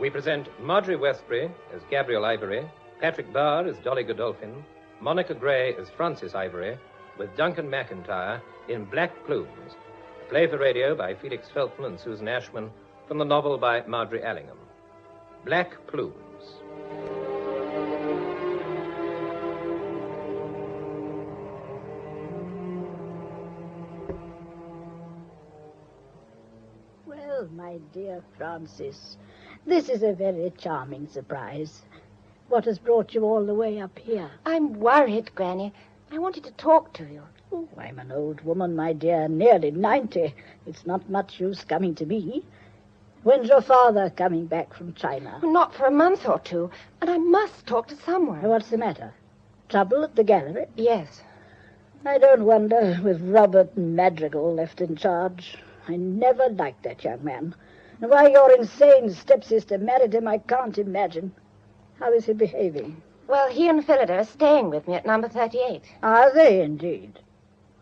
we present Marjorie Westbury as Gabrielle Ivory, Patrick Barr as Dolly Godolphin, Monica Gray as Frances Ivory, with Duncan McIntyre in Black Plumes, a play for radio by Felix Felton and Susan Ashman from the novel by Marjorie Allingham. Black Plumes. Well, my dear Frances, this is a very charming surprise. What has brought you all the way up here? I'm worried, Granny. I wanted to talk to you. Oh, I'm an old woman, my dear, nearly 90. It's not much use coming to me. When's your father coming back from China? Well, not for a month or two, and I must talk to someone. What's the matter? Trouble at the gallery? Yes. I don't wonder, with Robert Madrigal left in charge. I never liked that young man. And why your insane stepsister married him, I can't imagine. How is he behaving? Well, he and Phillida are staying with me at number 38. Are they, indeed?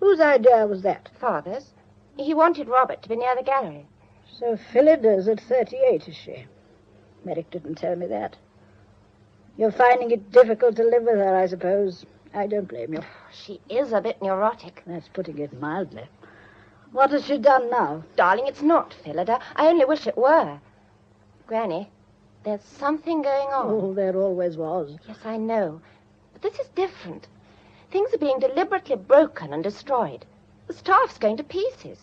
Whose idea was that? Father's. He wanted Robert to be near the gallery. So Phillida's at 38, is she? Merrick didn't tell me that. You're finding it difficult to live with her, I suppose. I don't blame you. She is a bit neurotic. That's putting it mildly. What has she done now? Darling, it's not Phillida. I only wish it were. Granny, there's something going on. Oh, there always was. Yes, I know. But this is different. Things are being deliberately broken and destroyed. The staff's going to pieces.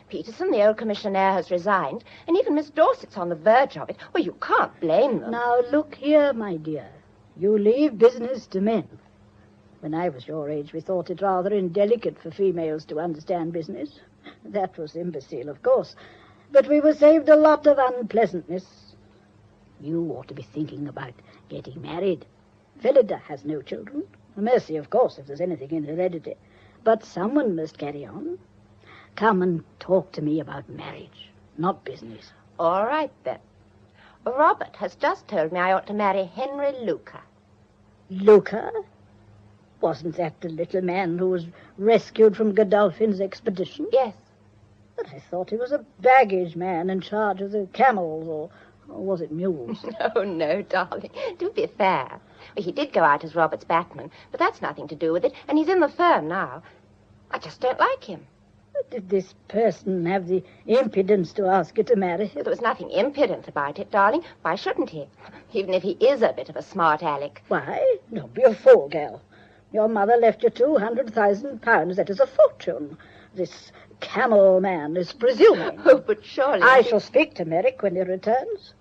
Peterson, the old commissionaire, has resigned, and even Miss Dorset's on the verge of it. Well, you can't blame them. Now, look here, my dear. You leave business to men. When I was your age, we thought it rather indelicate for females to understand business. That was imbecile, of course. But we were saved a lot of unpleasantness. You ought to be thinking about getting married. Phillida has no children. A mercy, of course, if there's anything in heredity. But someone must carry on. Come and talk to me about marriage, not business. All right, then. Robert has just told me I ought to marry Henry Luca. Luca? Wasn't that the little man who was rescued from Godolphin's expedition? Yes. But I thought he was a baggage man in charge of the camels, or was it mules? No, darling. Do be fair. Well, he did go out as Robert's batman, but that's nothing to do with it, and he's in the firm now. I just don't like him. Did this person have the impudence to ask you to marry him? There was nothing impudent about it, darling. Why shouldn't he? Even if he is a bit of a smart aleck. Why? Don't be a fool, girl. Your mother left you £200,000. That is a fortune. This camel man is presuming. Oh, but surely... I shall speak to Merrick when he returns.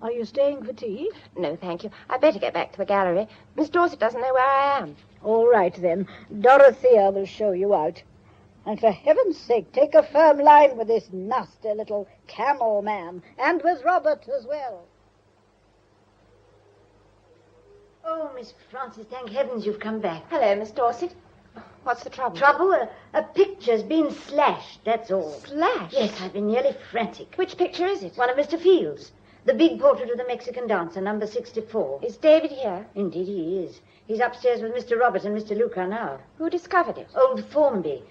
Are you staying for tea? No, thank you. I'd better get back to the gallery. Miss Dorset doesn't know where I am. All right, then. Dorothea will show you out. And for heaven's sake, take a firm line with this nasty little camel man, and with Robert as well. Oh, Miss Frances, thank heavens you've come back. Hello, Miss Dorset. What's the trouble? Trouble? A picture's been slashed, that's all. Slashed? Yes, I've been nearly frantic. Which picture is it? One of Mr. Field's. The big portrait of the Mexican dancer, number 64. Is David here? Indeed he is. He's upstairs with Mr. Robert and Mr. Luca now. Who discovered it? Old Formby.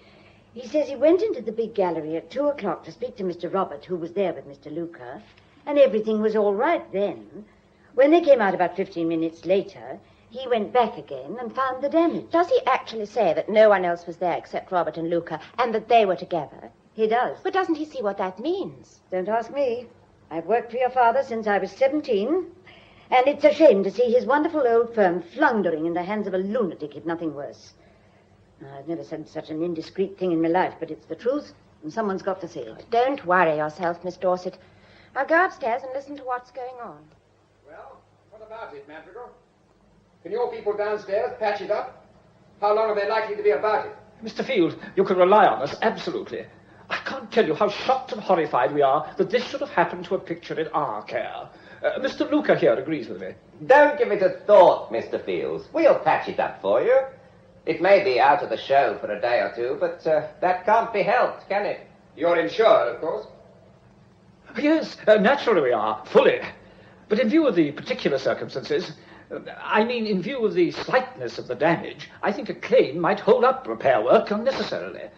He says he went into the big gallery at 2 o'clock to speak to Mr. Robert, who was there with Mr. Luca, and everything was all right then. When they came out about 15 minutes later, he went back again and found the damage. Does he actually say that no one else was there except Robert and Luca, and that they were together? He does. But doesn't he see what that means? Don't ask me. I've worked for your father since I was 17, and it's a shame to see his wonderful old firm floundering in the hands of a lunatic, if nothing worse. I've never said such an indiscreet thing in my life, but it's the truth, and someone's got to say it. Don't worry yourself, Miss Dorset. I'll go upstairs and listen to what's going on. Well, what about it, Madrigal? Can your people downstairs patch it up? How long are they likely to be about it? Mr. Field, you can rely on us, absolutely. I can't tell you how shocked and horrified we are that this should have happened to a picture in our care. Mr. Luca here agrees with me. Don't give it a thought, Mr. Fields. We'll patch it up for you. It may be out of the show for a day or two, but that can't be helped, can it? You're insured, of course. Yes, naturally we are, fully. But in view of the particular circumstances, I mean in view of the slightness of the damage, I think a claim might hold up repair work unnecessarily.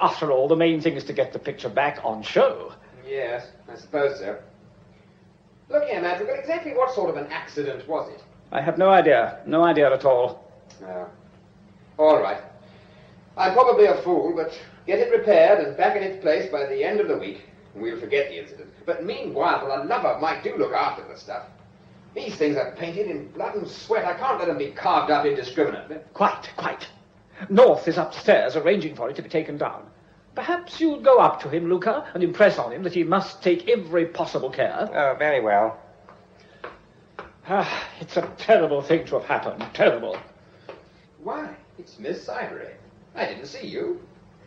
After all, the main thing is to get the picture back on show. Yes, I suppose so. Look here, Madrigal, exactly what sort of an accident was it? I have no idea. No idea at all. All right. I'm probably a fool, but get it repaired and back in its place by the end of the week, and we'll forget the incident. But meanwhile, for the love of Mike, do look after the stuff. These things are painted in blood and sweat. I can't let them be carved up indiscriminately. Quite. North is upstairs arranging for it to be taken down. Perhaps you'll go up to him, Luca, and impress on him that he must take every possible care. Oh, very well. It's a terrible thing to have happened. Terrible. Why, it's Miss Ivory. I didn't see you.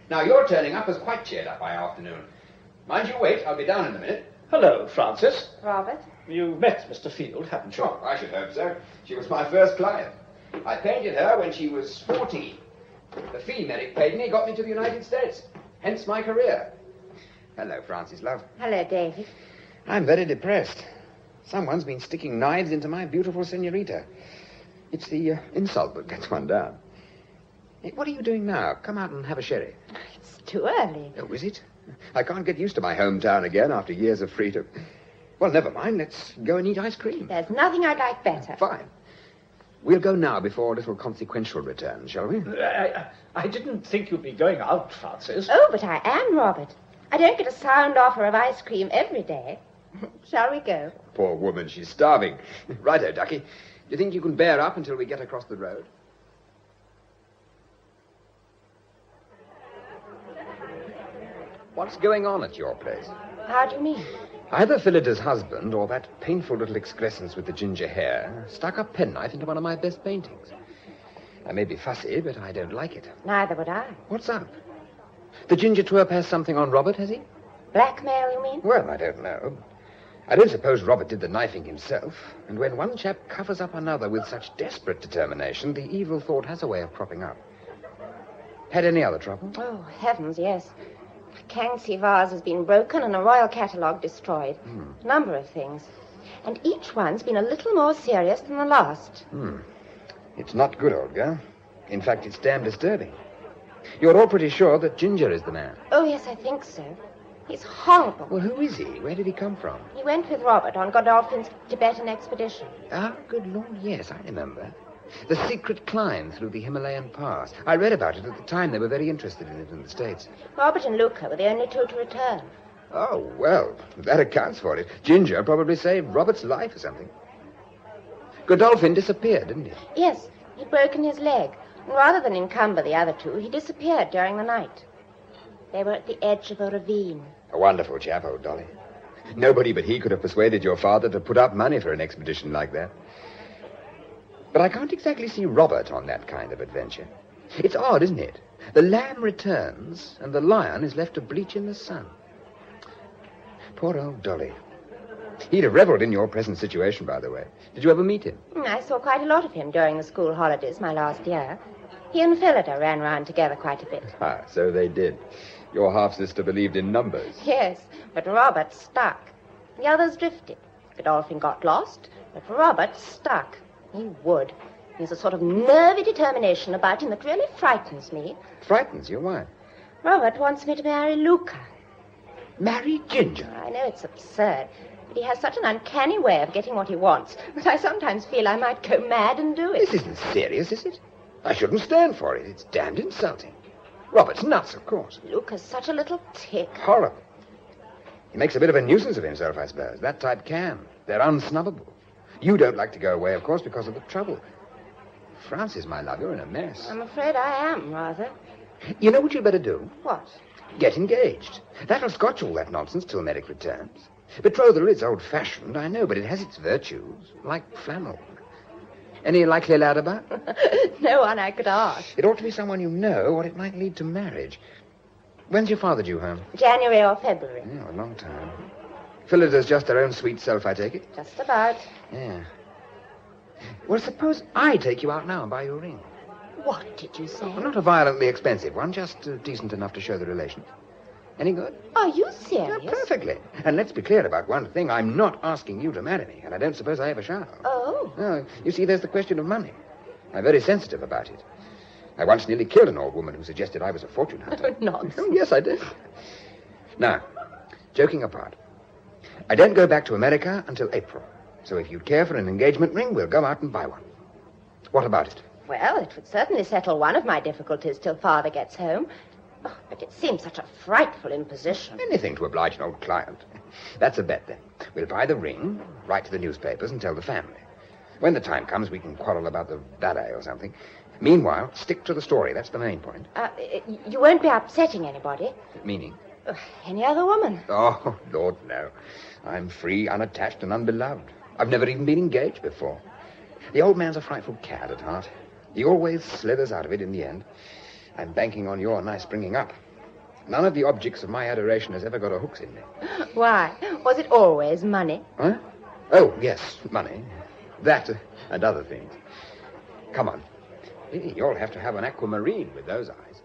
Now, your turning up has quite cheered up my afternoon. Mind you wait, I'll be down in a minute. Hello, Francis. Robert? You've met Mr. Field, haven't you? Oh, I should hope so. She was my first client. I painted her when she was 14. The fee Merrick paid me got me to the United States. Hence my career. Hello, Francis, love. Hello, David. I'm very depressed. Someone's been sticking knives into my beautiful senorita. It's the insult that gets one down. Hey, what are you doing now? Come out and have a sherry. It's too early. Oh, is it? I can't get used to my hometown again after years of freedom. Well, never mind. Let's go and eat ice cream. There's nothing I'd like better. Fine. We'll go now before a little consequential return, shall we? I didn't think you'd be going out, Francis. Oh, but I am, Robert. I don't get a sound offer of ice cream every day. Shall we go? Poor woman, she's starving. Righto, Ducky. Do you think you can bear up until we get across the road? What's going on at your place? How do you mean? Either Phillida's husband or that painful little excrescence with the ginger hair stuck a penknife into one of my best paintings. I may be fussy, but I don't like it. Neither would I. What's up? The ginger twerp has something on Robert, has he? Blackmail, you mean? Well, I don't know. I don't suppose Robert did the knifing himself, and when one chap covers up another with such desperate determination, the evil thought has a way of cropping up. Had any other trouble? Oh, heavens, yes. A Kangxi vase has been broken and a royal catalogue destroyed. A number of things. And each one's been a little more serious than the last. It's not good, old girl. In fact, it's damn disturbing. You're all pretty sure that Ginger is the man. Oh, yes, I think so. He's horrible. Well, who is he? Where did he come from? He went with Robert on Godolphin's Tibetan expedition. Ah, good Lord, yes, I remember. The secret climb through the Himalayan pass. I read about it at the time. They were very interested in it in the States. Robert and Luca were the only two to return. Oh, well, that accounts for it. Ginger probably saved Robert's life or something. Godolphin disappeared, didn't he? Yes, he'd broken his leg. And rather than encumber the other two, he disappeared during the night. They were at the edge of a ravine. A wonderful chap, old Dolly. Nobody but he could have persuaded your father to put up money for an expedition like that. But I can't exactly see Robert on that kind of adventure. It's odd, isn't it? The lamb returns, and the lion is left to bleach in the sun. Poor old Dolly. He'd have reveled in your present situation, by the way. Did you ever meet him? I saw quite a lot of him during the school holidays my last year. He and Phillida ran round together quite a bit. Ah, so they did. Your half-sister believed in numbers. Yes, but Robert stuck. The others drifted. Godolphin got lost, but Robert stuck. He would. He has a sort of nervy determination about him that really frightens me. Frightens you? Why? Robert wants me to marry Luca. Marry Ginger? I know it's absurd, but he has such an uncanny way of getting what he wants that I sometimes feel I might go mad and do it. This isn't serious, is it? I shouldn't stand for it. It's damned insulting. Robert's nuts, of course. Luca's such a little tick. Horrible. He makes a bit of a nuisance of himself, I suppose. That type can. They're unsnubbable. You don't like to go away, of course, because of the trouble. Francis, my love, you're in a mess. I'm afraid I am, rather. You know what you'd better do? What? Get engaged. That'll scotch all that nonsense till Merrick returns. Betrothal is old-fashioned, I know, but it has its virtues, like flannel. Any likely lad about? No one I could ask. It ought to be someone you know, or it might lead to marriage. When's your father due home? January or February. Oh, a long time. Phillida's just her own sweet self, I take it? Just about. Yeah. Well, suppose I take you out now and buy you a ring. What did you say? Well, not a violently expensive one, just decent enough to show the relations. Any good? Are you serious? Yeah, perfectly. And let's be clear about one thing. I'm not asking you to marry me, and I don't suppose I ever shall. Oh. No, you see, there's the question of money. I'm very sensitive about it. I once nearly killed an old woman who suggested I was a fortune hunter. Nonsense. Oh, yes, I did. Now, joking apart, I don't go back to America until April. So if you'd care for an engagement ring, we'll go out and buy one. What about it? Well, it would certainly settle one of my difficulties till Father gets home. Oh, but it seems such a frightful imposition. Anything to oblige an old client. That's a bet, then. We'll buy the ring, write to the newspapers, and tell the family. When the time comes, we can quarrel about the ballet or something. Meanwhile, stick to the story. That's the main point. You won't be upsetting anybody? Meaning? Any other woman? Oh, Lord, no. I'm free, unattached, and unbeloved. I've never even been engaged before. The old man's a frightful cad at heart. He always slithers out of it in the end. I'm banking on your nice bringing up. None of the objects of my adoration has ever got a hooks in me. Why? Was it always money? Huh? Oh, yes, money. That and other things. Come on. You'll have to have an aquamarine with those eyes.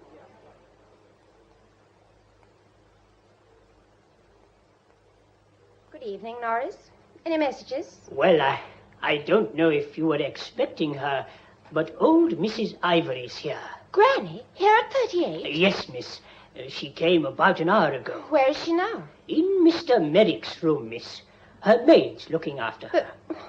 Good evening, Norris. Any messages? Well, I don't know if you were expecting her, but old Mrs. Ivory's here. Granny? Here at 38? Yes, miss. She came about an hour ago. Where is she now? In Mr. Merrick's room, miss. Her maid's looking after her.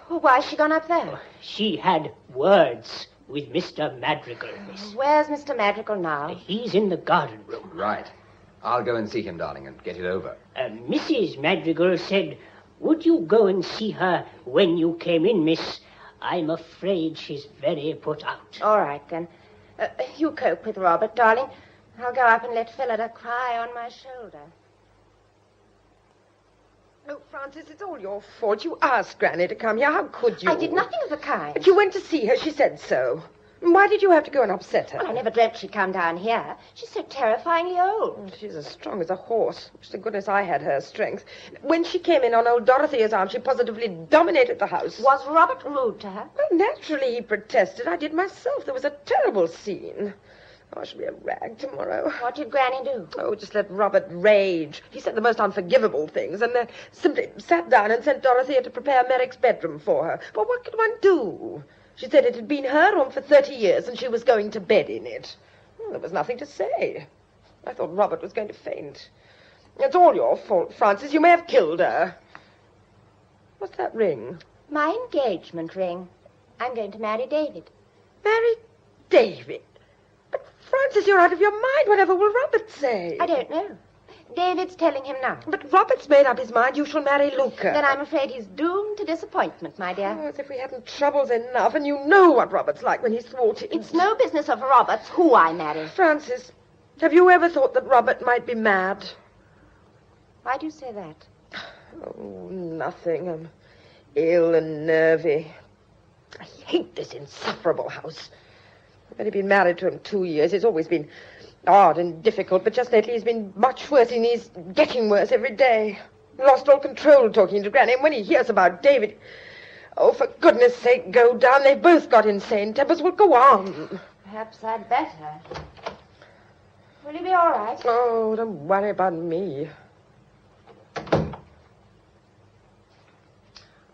Why has she gone up there? She had words with Mr. Madrigal, miss. Where's Mr. Madrigal now? He's in the garden room. Right. I'll go and see him, darling, and get it over. Mrs. Madrigal said, would you go and see her when you came in, miss? I'm afraid she's very put out. All right, then. You cope with Robert, darling. I'll go up and let Phillida cry on my shoulder. Oh, Francis, it's all your fault. You asked Granny to come here. How could you? I did nothing of the kind. But you went to see her. She said so. Why did you have to go and upset her? Well, I never dreamt she'd come down here. She's so terrifyingly old. She's as strong as a horse. Wish to goodness I had her strength. When she came in on old Dorothea's arm, she positively dominated the house. Was Robert rude to her? Well, naturally he protested. I did myself. There was a terrible scene. Oh, I shall be a rag tomorrow. What did Granny do? Oh, just let Robert rage. He said the most unforgivable things and simply sat down and sent Dorothea to prepare Merrick's bedroom for her. But what could one do? She said it had been her room for 30 years and she was going to bed in it. Well, there was nothing to say. I thought Robert was going to faint. It's all your fault, Francis. You may have killed her. What's that ring? My engagement ring. I'm going to marry David. Marry David? But, Francis, you're out of your mind. Whatever will Robert say? I don't know. David's telling him now. But Robert's made up his mind. You shall marry Luca. Then I'm afraid he's doomed to disappointment, my dear. Oh, as if we hadn't troubles enough, and you know what Robert's like when he's thwarted. It's no business of Robert's who I marry. Francis, have you ever thought that Robert might be mad? Why do you say that? Oh, nothing. I'm ill and nervy. I hate this insufferable house. I've only been married to him 2 years. It's always been odd and difficult, but just lately he's been much worse, and he's getting worse every day. Lost all control talking to Granny, and when he hears about David... Oh, for goodness sake, go down. They've both got insane tempers. Well, go on. Perhaps I'd better. Will you be all right? Oh, don't worry about me.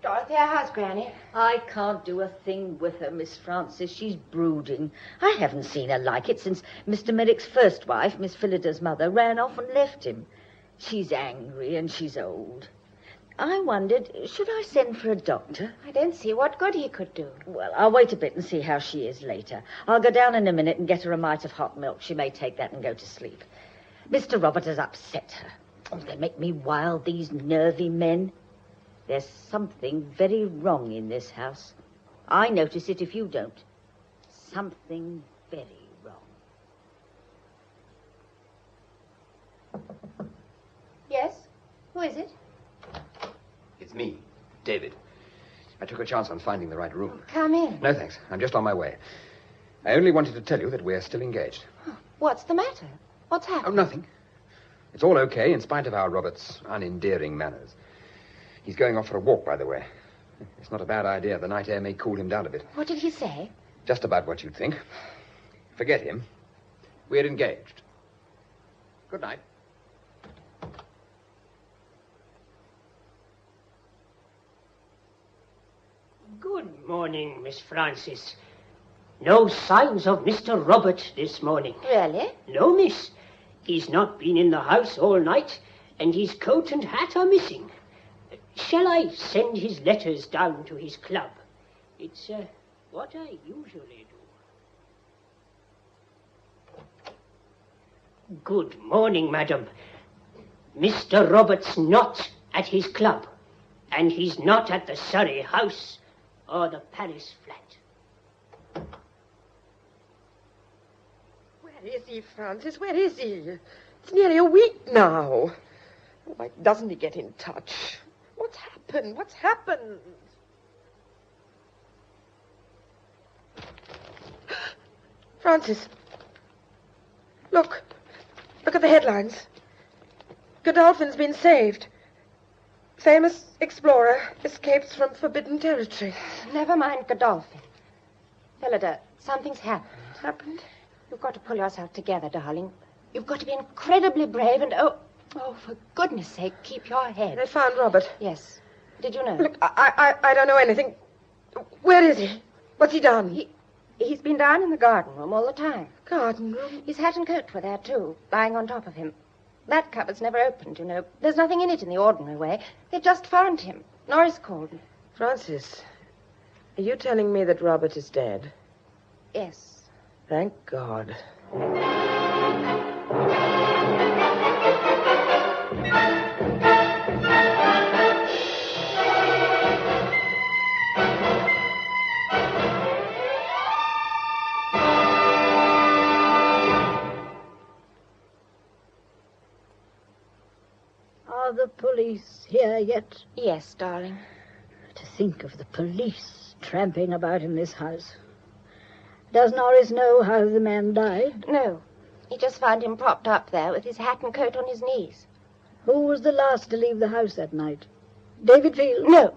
Dorothea, how's Granny? I can't do a thing with her, Miss Francis. She's brooding. I haven't seen her like it since Mr. Merrick's first wife, Miss Phillida's mother, ran off and left him. She's angry and she's old. I wondered, should I send for a doctor? I don't see what good he could do. Well, I'll wait a bit and see how she is later. I'll go down in a minute and get her a mite of hot milk. She may take that and go to sleep. Mr. Robert has upset her. Oh, they make me wild, these nervy men. There's something very wrong in this house. I notice it if you don't. Something very wrong. Yes? Who is it? It's me, David. I took a chance on finding the right room. Come in. No, thanks. I'm just on my way. I only wanted to tell you that we're still engaged. What's the matter? What's happened? Oh, nothing. It's all okay, in spite of our Robert's unendearing manners. He's going off for a walk, by the way. It's not a bad idea. The night air may cool him down a bit. What did he say? Just about what you'd think. Forget him. We're engaged. Good night. Good morning, Miss Francis. No signs of Mr. Robert this morning. Really? No, miss. He's not been in the house all night, and his coat and hat are missing. Shall I send his letters down to his club? It's what I usually do. Good morning, madam. Mr. Robert's not at his club, and he's not at the Surrey house or the Paris flat. Where is he, Francis? Where is he? It's nearly a week now. Why doesn't he get in touch? What's happened? What's happened? Francis, look. Look at the headlines. Godolphin's been saved. Famous explorer escapes from forbidden territory. Never mind Godolphin. Phillida, something's happened. Happened? You've got to pull yourself together, darling. You've got to be incredibly brave and, oh, for goodness sake, keep your head. They found Robert. Yes. Did you know? Look, I don't know anything. Where is he? What's he done? He's been down in the garden room all the time. Garden room? His hat and coat were there, too, lying on top of him. That cupboard's never opened, you know. There's nothing in it in the ordinary way. They just found him. Norris called me. Francis, are you telling me that Robert is dead? Yes. Thank God. Are the police here yet? Yes, darling. To think of the police tramping about in this house. Does Norris know how the man died? No. He just found him propped up there with his hat and coat on his knees. Who was the last to leave the house that night? David Field? No.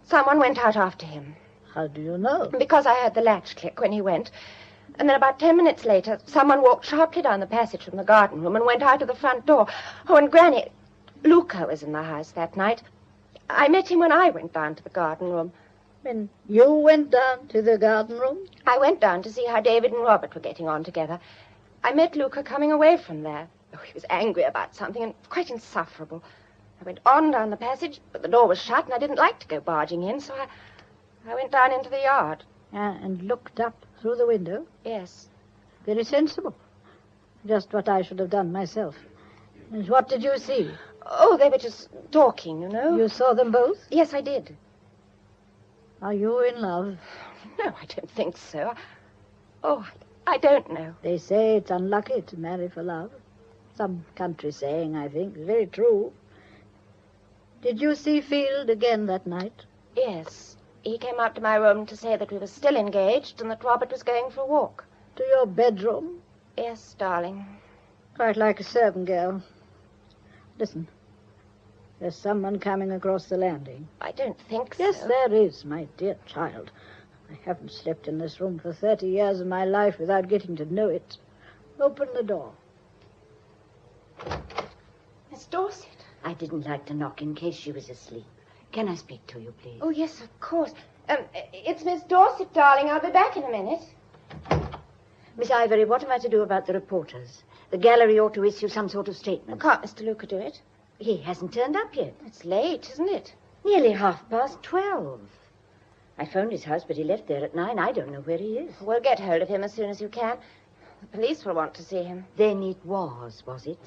Someone went out after him. How do you know? Because I heard the latch click when he went. And then about 10 minutes later, someone walked sharply down the passage from the garden room and went out of the front door. Oh, and Granny, Luca was in the house that night. I met him when I went down to the garden room. When you went down to the garden room? I went down to see how David and Robert were getting on together. I met Luca coming away from there. Oh, he was angry about something and quite insufferable. I went on down the passage, but the door was shut and I didn't like to go barging in, so I went down into the yard. And looked up through the window? Yes. Very sensible. Just what I should have done myself. And what did you see? Oh, they were just talking, you know. You saw them both? Yes, I did. Are you in love? No, I don't think so. Oh, I don't know. They say it's unlucky to marry for love. Some country saying, I think. It's very true. Did you see Field again that night? Yes. He came up to my room to say that we were still engaged and that Robert was going for a walk. To your bedroom? Yes, darling. Quite like a servant girl. Listen. There's someone coming across the landing. I don't think so. Yes, there is, my dear child. I haven't slept in this room for 30 years of my life without getting to know it. Open the door. Miss Dorset. I didn't like to knock in case she was asleep. Can I speak to you, please? Oh, yes, of course. It's Miss Dorset, darling. I'll be back in a minute. Miss Ivory, what am I to do about the reporters? The gallery ought to issue some sort of statement. Can't Mr. Luca do it? He hasn't turned up yet. It's late, isn't it? Nearly 12:30. I phoned his house, but he left there at 9. I don't know where he is. We'll get hold of him as soon as you can. The police will want to see him. Then it was it?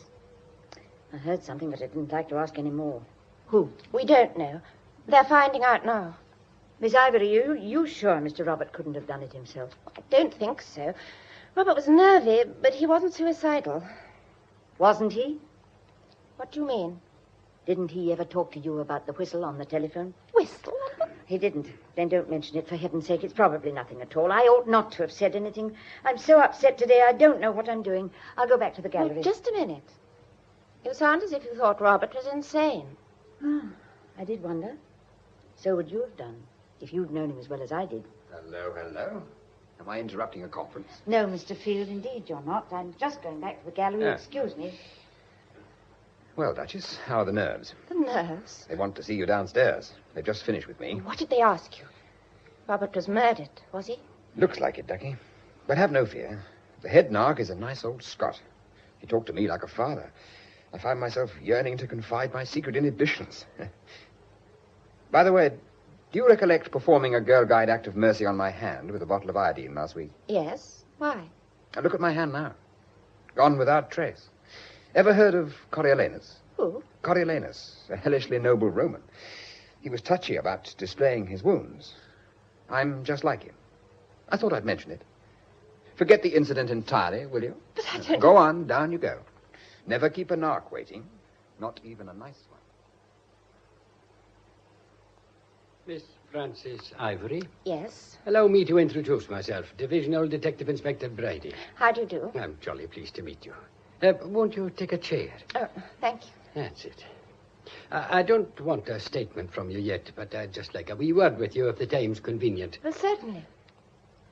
I heard something, but I didn't like to ask any more. Who? We don't know. They're finding out now. Miss Ivory, you sure Mr. Robert couldn't have done it himself? I don't think so. Robert was nervy, but he wasn't suicidal. Wasn't he? What do you mean? Didn't he ever talk to you about the whistle on the telephone? Whistle? He didn't. Then don't mention it, for heaven's sake. It's probably nothing at all. I ought not to have said anything. I'm so upset today, I don't know what I'm doing. I'll go back to the gallery. Oh, just a minute. You sound as if you thought Robert was insane. I did wonder. So would you have done, if you'd known him as well as I did. Hello. Am I interrupting a conference? No, Mr. Field, indeed you're not. I'm just going back to the gallery. Ah. Excuse me. Well, Duchess, how are the nerves? The nerves? They want to see you downstairs. They've just finished with me. What did they ask you? Robert was murdered, was he? Looks like it, Ducky. But have no fear. The head narc is a nice old Scot. He talked to me like a father. I find myself yearning to confide my secret inhibitions. By the way, do you recollect performing a Girl Guide act of mercy on my hand with a bottle of iodine last week? Yes. Why? Now look at my hand now. Gone without trace. Ever heard of Coriolanus? Who? Coriolanus, a hellishly noble Roman. He was touchy about displaying his wounds. I'm just like him. I thought I'd mention it. Forget the incident entirely, will you? But I don't... Go on, down you go. Never keep a narc waiting, not even a nice one. Miss Frances Ivory. Yes. Allow me to introduce myself, Divisional Detective Inspector Brady. How do you do? I'm jolly pleased to meet you. Won't you take a chair? Oh, thank you. That's it. I don't want a statement from you yet, but I'd just like a wee word with you if the time's convenient. Well, certainly.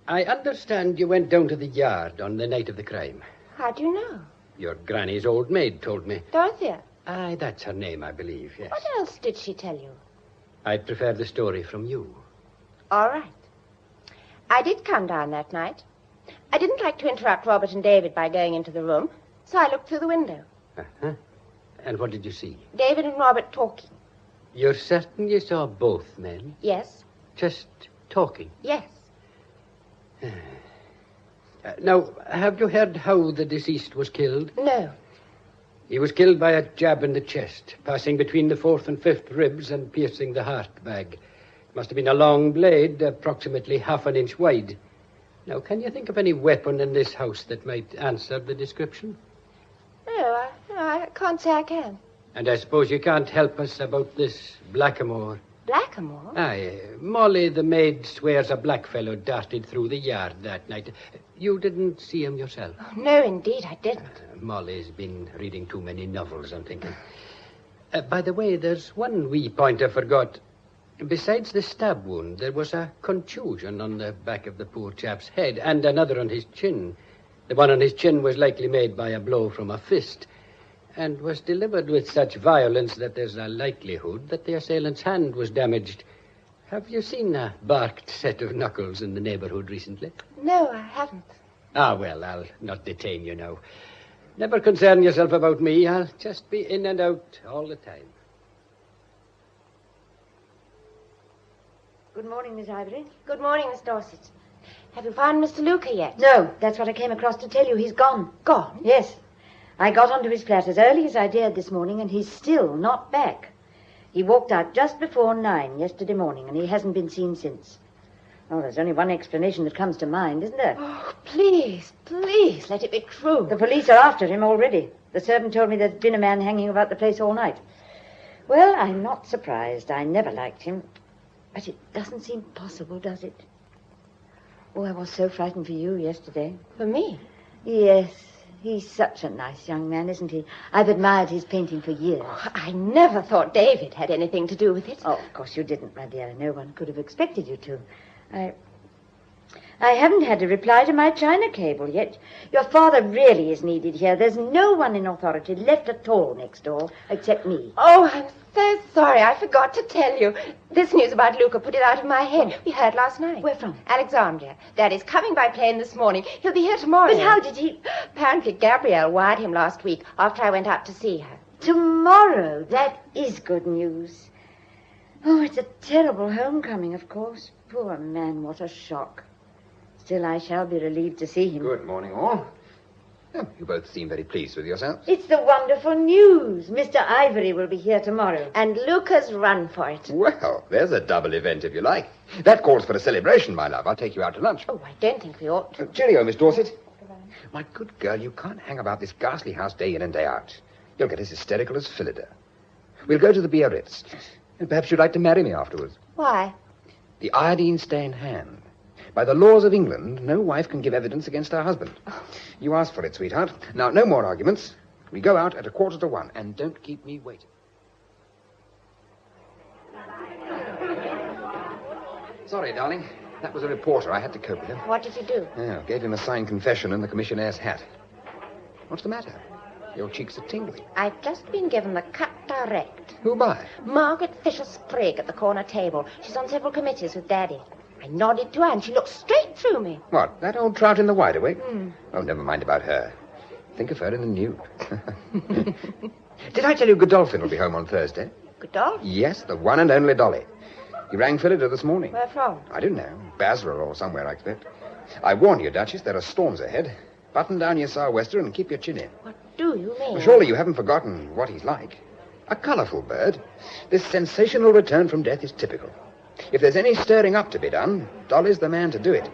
I understand you went down to the yard on the night of the crime. How do you know? Your granny's old maid told me. Dorothea. Aye, that's her name, I believe, yes. What else did she tell you? I'd prefer the story from you. All right. I did come down that night. I didn't like to interrupt Robert and David by going into the room, so I looked through the window. Uh-huh. And what did you see? David and Robert talking. You're certain you saw both men? Yes. Just talking? Yes. Now, have you heard how the deceased was killed? No. He was killed by a jab in the chest, passing between the 4th and 5th ribs and piercing the heart bag. It must have been a long blade, approximately half an inch wide. Now, can you think of any weapon in this house that might answer the description? No, I can't say I can. And I suppose you can't help us about this Blackamoor. Blackamoor? Aye. Molly, the maid, swears a black fellow darted through the yard that night. You didn't see him yourself? Oh, no, indeed, I didn't. Molly's been reading too many novels, I'm thinking. By the way, there's one wee point I forgot. Besides the stab wound, there was a contusion on the back of the poor chap's head and another on his chin. The one on his chin was likely made by a blow from a fist and was delivered with such violence that there's a likelihood that the assailant's hand was damaged. Have you seen a barked set of knuckles in the neighborhood recently? No, I haven't. Ah, well, I'll not detain you now. Never concern yourself about me. I'll just be in and out all the time. Good morning, Miss Ivory. Good morning, Miss Dorset. Have you found Mr. Luca yet? No, that's what I came across to tell you. He's gone. Gone? Yes. I got onto his flat as early as I dared this morning, and he's still not back. He walked out just before 9 yesterday morning, and he hasn't been seen since. Oh, there's only one explanation that comes to mind, isn't there? Oh, please, please, let it be true. The police are after him already. The servant told me there's been a man hanging about the place all night. Well, I'm not surprised. I never liked him. But it doesn't seem possible, does it? Oh, I was so frightened for you yesterday. For me? Yes. He's such a nice young man, isn't he? I've admired his painting for years. Oh, I never thought David had anything to do with it. Oh, of course you didn't, my dear. No one could have expected you to. I haven't had a reply to my China cable yet. Your father really is needed here. There's no one in authority left at all next door, except me. Oh, I'm so sorry. I forgot to tell you. This news about Luca put it out of my head. We heard last night. Where from? Alexandria. Daddy's coming by plane this morning. He'll be here tomorrow. But how did he... Apparently Gabrielle wired him last week after I went out to see her. Tomorrow? That is good news. Oh, it's a terrible homecoming, of course. Poor man, what a shock. Still, I shall be relieved to see him. Good morning, all. Oh, you both seem very pleased with yourselves. It's the wonderful news. Mr. Ivory will be here tomorrow. And Luca's run for it. Well, there's a double event, if you like. That calls for a celebration, my love. I'll take you out to lunch. Oh, I don't think we ought to. Cheerio, Miss Dorset. My good girl, you can't hang about this ghastly house day in and day out. You'll get as hysterical as Phillida. We'll go to the Biarritz. And perhaps you'd like to marry me afterwards. Why? The iodine-stained hand. By the laws of England, no wife can give evidence against her husband. You asked for it, sweetheart. Now, no more arguments. We go out at 1:45, and don't keep me waiting. Sorry, darling. That was a reporter. I had to cope with him. What did you do? Yeah, gave him a signed confession and the commissionnaire's hat. What's the matter? Your cheeks are tingling. I've just been given the cut direct. Who by? Margaret Fisher-Sprigg at the corner table. She's on several committees with Daddy. I nodded to her, and she looked straight through me. What, that old trout in the wide awake? Oh, never mind about her. Think of her in the nude. Did I tell you Godolphin will be home on Thursday? Godolphin? Yes, the one and only Dolly. He rang Phillida this morning. Where from? I don't know. Basra or somewhere, I expect. I warn you, Duchess, there are storms ahead. Button down your sou'wester and keep your chin in. What do you mean? Surely you haven't forgotten what he's like. A colourful bird. This sensational return from death is typical. If there's any stirring up to be done, Dolly's the man to do it.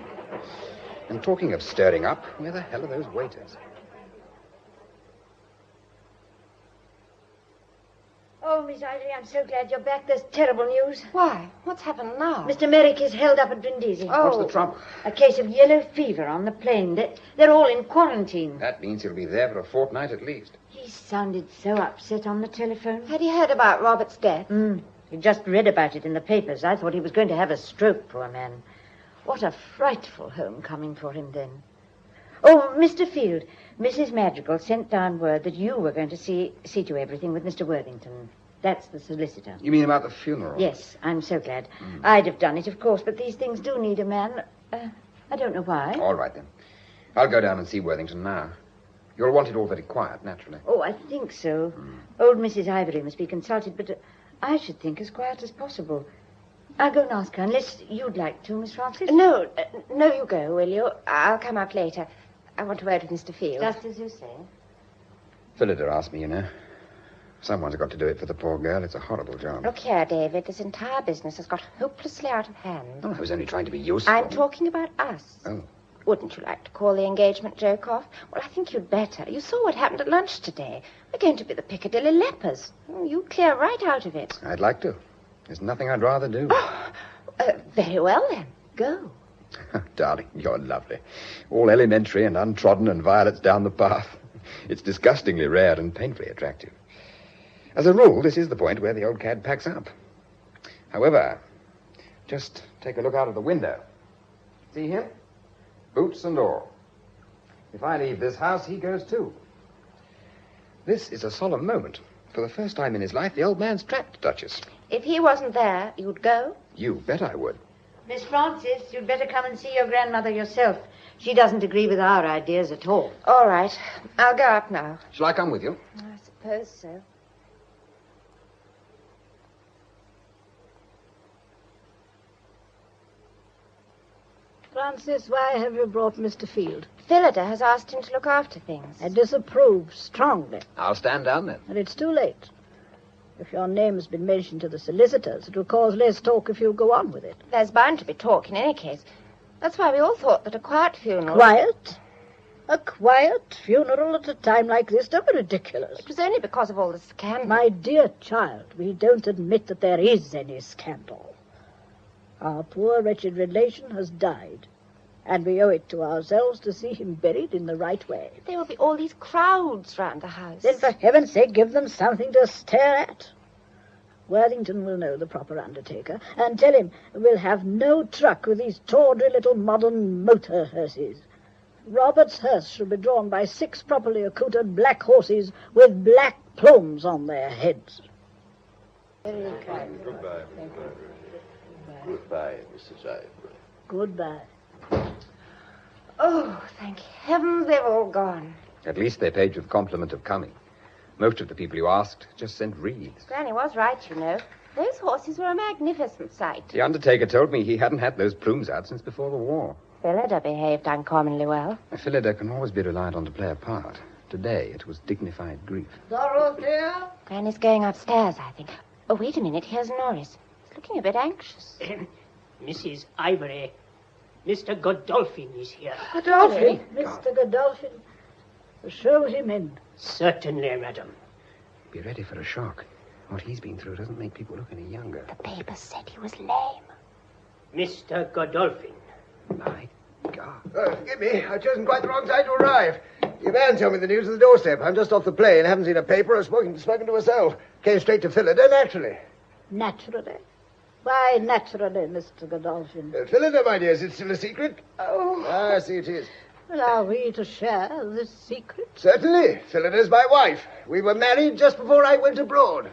And talking of stirring up, where the hell are those waiters? Oh, Miss Ivory, I'm so glad you're back. There's terrible news. Why? What's happened now? Mr. Merrick is held up at Brindisi. Oh. What's the trouble? A case of yellow fever on the plane. They're all in quarantine. That means he'll be there for a fortnight at least. He sounded so upset on the telephone. Had he heard about Robert's death? He just read about it in the papers. I thought he was going to have a stroke, poor man. What a frightful homecoming for him then. Oh, Mr. Field, Mrs. Madrigal sent down word that you were going to see to everything with Mr. Worthington. That's the solicitor. You mean about the funeral? Yes, I'm so glad. I'd have done it, of course, but these things do need a man. I don't know why. All right, then. I'll go down and see Worthington now. You'll want it all very quiet, naturally. Oh, I think so. Old Mrs. Ivory must be consulted, but I should think as quiet as possible. I'll go and ask her, unless you'd like to, Miss Francis. No, you go, will you? I'll come up later. I want to word with Mr. Field. Just as you say. Phillida asked me, you know. Someone's got to do it for the poor girl. It's a horrible job. Look here, David. This entire business has got hopelessly out of hand. Oh, I was only trying to be useful. I'm talking about us. Oh. Wouldn't you like to call the engagement joke off? Well, I think you'd better. You saw what happened at lunch today. We're going to be the Piccadilly lepers. Oh, you clear right out of it. I'd like to. There's nothing I'd rather do. Very well, then. Go. Darling, you're lovely. All elementary and untrodden and violets down the path. It's disgustingly rare and painfully attractive. As a rule, this is the point where the old cad packs up. However, just take a look out of the window. See him? Boots and all. If I leave this house, he goes too. This is a solemn moment. For the first time in his life, the old man's trapped, Duchess. If he wasn't there, you'd go? You bet I would. Miss Francis, you'd better come and see your grandmother yourself. She doesn't agree with our ideas at all. All right. I'll go up now. Shall I come with you? I suppose so. Francis, why have you brought Mr. Field? Phillida has asked him to look after things. I disapprove strongly. I'll stand down then. And it's too late. If your name has been mentioned to the solicitors, it will cause less talk if you go on with it. There's bound to be talk in any case. That's why we all thought that a quiet funeral... Quiet? A quiet funeral at a time like this? Don't be ridiculous. It was only because of all the scandal. My dear child, we don't admit that there is any scandal. Our poor, wretched relation has died, and we owe it to ourselves to see him buried in the right way. There will be all these crowds round the house. Then, for heaven's sake, give them something to stare at. Worthington will know the proper undertaker, and tell him we'll have no truck with these tawdry little modern motor hearses. Robert's hearse shall be drawn by 6 properly accoutred black horses with black plumes on their heads. Very kind. Goodbye. Goodbye, Mrs. Ivory. Goodbye. Oh, thank heavens they've all gone. At least they paid you the compliment of coming. Most of the people you asked just sent reeds. Granny was right, you know. Those horses were a magnificent sight. The undertaker told me he hadn't had those plumes out since before the war. Phillida behaved uncommonly well. Phillida can always be relied on to play a part. Today it was dignified grief. Dorothea? Granny's going upstairs, I think. Oh, wait a minute. Here's Norris. He's looking a bit anxious. Mrs. Ivory, Mr. Godolphin is here. Godolphin? Mr. Godolphin. Show him in. Certainly, madam. Be ready for a shock. What he's been through doesn't make people look any younger. The papers said he was lame. Mr. Godolphin. My God. Forgive me. I've chosen quite the wrong time to arrive. Your man told me the news on the doorstep. I'm just off the plane. Haven't seen a paper or spoken to a soul. Came straight to Phillida, naturally. Naturally? Why naturally, Mr. Godolphin? Phillida, my dear, is it still a secret? Oh. Ah, I see it is. Well, are we to share this secret? Certainly. Phillida's my wife. We were married just before I went abroad.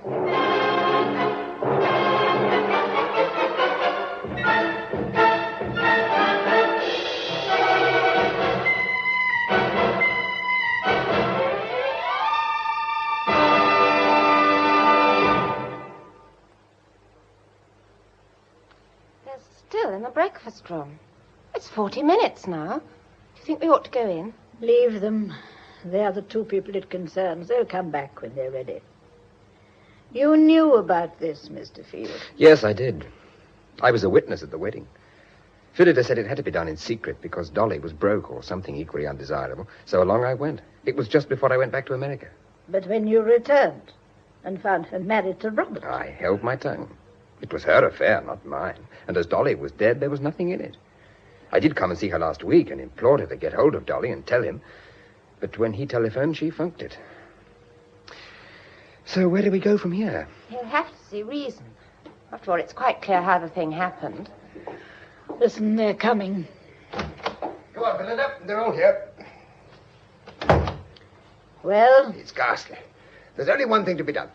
in the breakfast room. It's 40 minutes now. Do you think we ought to go in? Leave them. They're the two people it concerns. They'll come back when they're ready. You knew about this, Mr. Field. Yes, I did. I was a witness at the wedding. Phillida said it had to be done in secret because Dolly was broke or something equally undesirable, so along I went. It was just before I went back to America. But when you returned and found her married to Robert... I held my tongue. It was her affair, not mine. And as Dolly was dead, there was nothing in it. I did come and see her last week and implored her to get hold of Dolly and tell him. But when he telephoned, she funked it. So where do we go from here? He'll have to see reason. After all, it's quite clear how the thing happened. Listen, they're coming. Come on, Belinda. They're all here. Well? It's ghastly. There's only one thing to be done.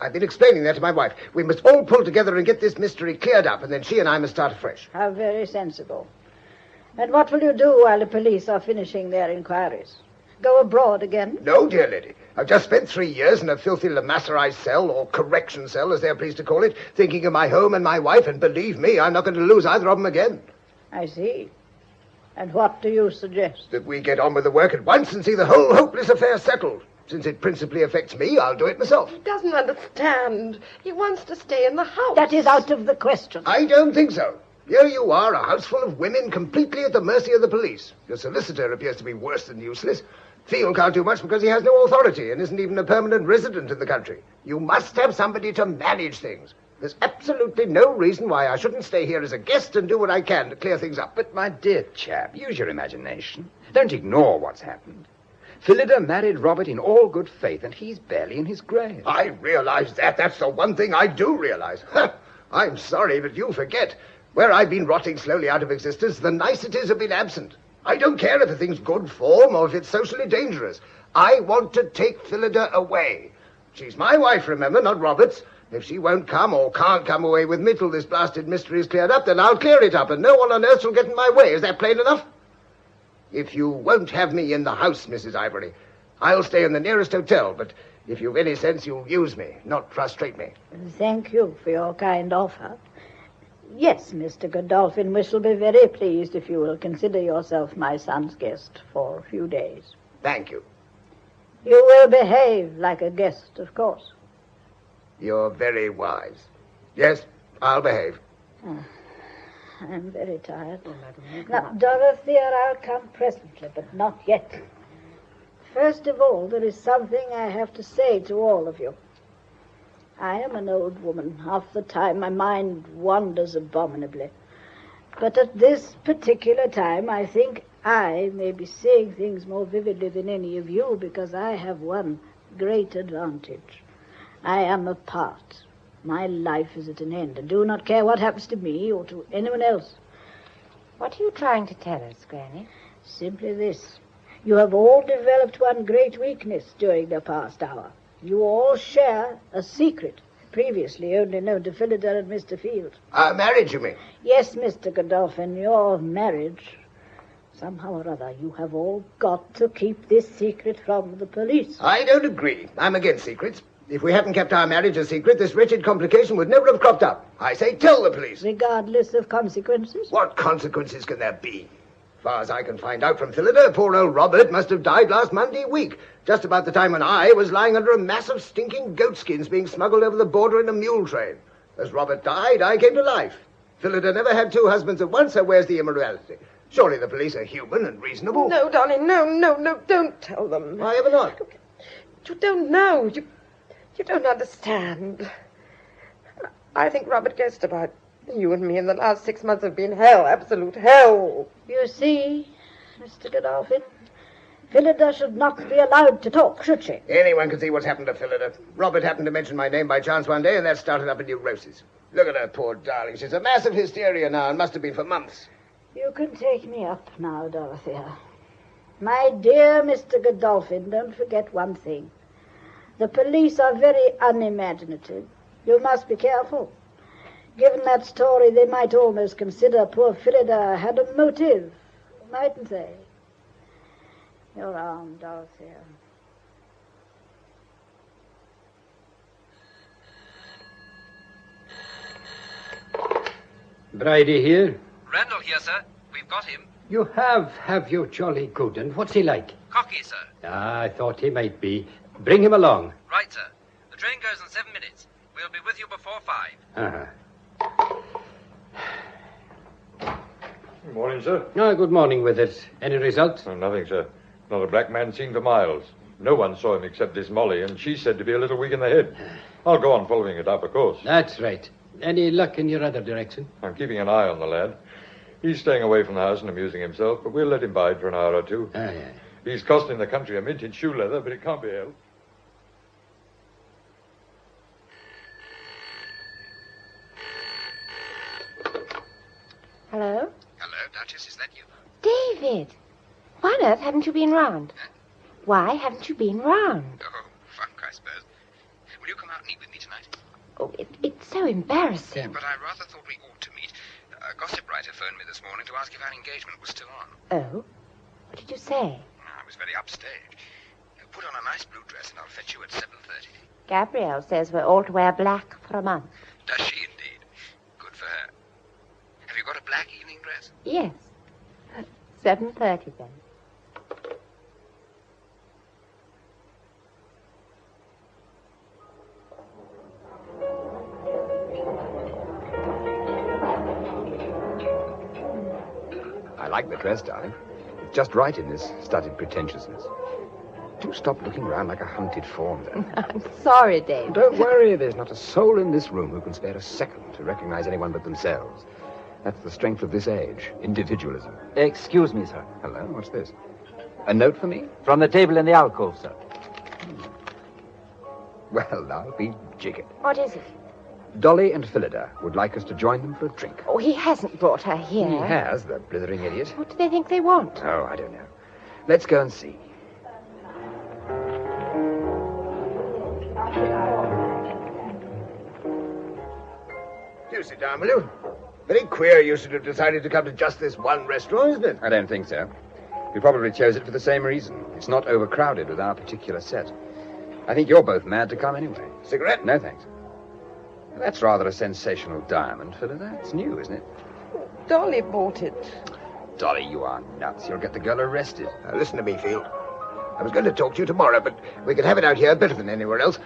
I've been explaining that to my wife. We must all pull together and get this mystery cleared up, and then she and I must start afresh. How very sensible. And what will you do while the police are finishing their inquiries? Go abroad again? No, dear lady. I've just spent 3 years in a filthy Lamasserized cell, or correction cell, as they're pleased to call it, thinking of my home and my wife, and believe me, I'm not going to lose either of them again. I see. And what do you suggest? That we get on with the work at once and see the whole hopeless affair settled. Since it principally affects me, I'll do it myself. He doesn't understand. He wants to stay in the house. That is out of the question. I don't think so. Here you are, a house full of women completely at the mercy of the police. Your solicitor appears to be worse than useless. Field can't do much because he has no authority and isn't even a permanent resident in the country. You must have somebody to manage things. There's absolutely no reason why I shouldn't stay here as a guest and do what I can to clear things up. But, my dear chap, use your imagination. Don't ignore what's happened. Phillida married Robert in all good faith, and he's barely in his grave. I realize that. That's the one thing I do realize. I'm sorry, but you forget. Where I've been rotting slowly out of existence, the niceties have been absent. I don't care if the thing's good form or if it's socially dangerous. I want to take Phillida away. She's my wife, remember, not Robert's. If she won't come or can't come away with me till this blasted mystery is cleared up, then I'll clear it up, and no one on earth shall get in my way. Is that plain enough? If you won't have me in the house, Mrs. Ivory, I'll stay in the nearest hotel, but if you've any sense, you'll use me, not frustrate me. Thank you for your kind offer. Yes, Mr. Godolphin, we shall be very pleased if you will consider yourself my son's guest for a few days. Thank you. You will behave like a guest, of course. You're very wise. Yes, I'll behave. I'm very tired. Now, Dorothea, I'll come presently, but not yet. First of all, there is something I have to say to all of you. I am an old woman. Half the time my mind wanders abominably. But at this particular time, I think I may be saying things more vividly than any of you because I have one great advantage. I am apart. My life is at an end. I do not care what happens to me or to anyone else. What are you trying to tell us, Granny? Simply this. You have all developed one great weakness during the past hour. You all share a secret, previously only known to Phillida and Mr. Field. Marriage, you mean? Yes, Mr. Godolphin, your marriage. Somehow or other, you have all got to keep this secret from the police. I don't agree. I'm against secrets. If we hadn't kept our marriage a secret, this wretched complication would never have cropped up. I say tell the police. Regardless of consequences? What consequences can there be? As far as I can find out from Phillida, poor old Robert must have died last Monday week, just about the time when I was lying under a mass of stinking goatskins being smuggled over the border in a mule train. As Robert died, I came to life. Phillida never had two husbands at once, so where's the immorality? Surely the police are human and reasonable. No, darling, no, don't tell them. Why ever not? You don't know. You don't understand. I think Robert guessed about you and me in the last 6 months have been hell, absolute hell. You see, Mr. Godolphin, Phillida should not be allowed to talk, should she? Anyone can see what's happened to Phillida. Robert happened to mention my name by chance one day, and that started up a neurosis. Look at her, poor darling. She's a massive hysteria now, and must have been for months. You can take me up now, Dorothea. My dear Mr. Godolphin, don't forget one thing. The police are very unimaginative. You must be careful. Given that story, they might almost consider poor Phillida had a motive, mightn't they? Your arm, Dorothea. Bridie here. Randall here, sir. We've got him. You have you, jolly good. And what's he like? Cocky, sir. Ah, I thought he might be. Bring him along. Right, sir. The train goes in 7 minutes. We'll be with you before 5. Good morning, sir. Oh, good morning, Withers. Any results? Oh, nothing, sir. Not a black man seen for miles. No one saw him except this Molly, and she's said to be a little weak in the head. I'll go on following it up, of course. That's right. Any luck in your other direction? I'm keeping an eye on the lad. He's staying away from the house and amusing himself, but we'll let him bide for an hour or two. Ah, yeah. He's costing the country a mint in shoe leather, but it can't be helped. Hello? Hello, Duchess, is that you? David! Why on earth haven't you been round? Why haven't you been round? Oh, funk, I suppose. Will you come out and eat with me tonight? Oh, it's so embarrassing. But I rather thought we ought to meet. A gossip writer phoned me this morning to ask if our engagement was still on. Oh? What did you say? I was very upstage. Put on a nice blue dress and I'll fetch you at 7:30. Gabrielle says we're all to wear black for a month. Does she indeed? Good for her. Have you got a black evening dress? Yes. 7:30 then. I like the dress, darling. It's just right in this studied pretentiousness. Do stop looking round like a hunted fawn, then. I'm sorry, Dave. Don't worry, there's not a soul in this room who can spare a second to recognize anyone but themselves. That's the strength of this age, individualism. Excuse me, sir. Hello, what's this? A note for me? From the table in the alcove, sir. Well, I'll be jiggered. What is it? Dolly and Phillida would like us to join them for a drink. Oh, he hasn't brought her here. He has, the blithering idiot. What do they think they want? Oh, I don't know. Let's go and see. Do sit down, will you? Very queer you should have decided to come to just this one restaurant, isn't it? I don't think so. We probably chose it for the same reason. It's not overcrowded with our particular set. I think you're both mad to come anyway. Cigarette? No, thanks. That's rather a sensational diamond, Phillida. It's new, isn't it? Dolly bought it. Dolly, you are nuts. You'll get the girl arrested. Now, listen to me, Field. I was going to talk to you tomorrow, but we could have it out here better than anywhere else.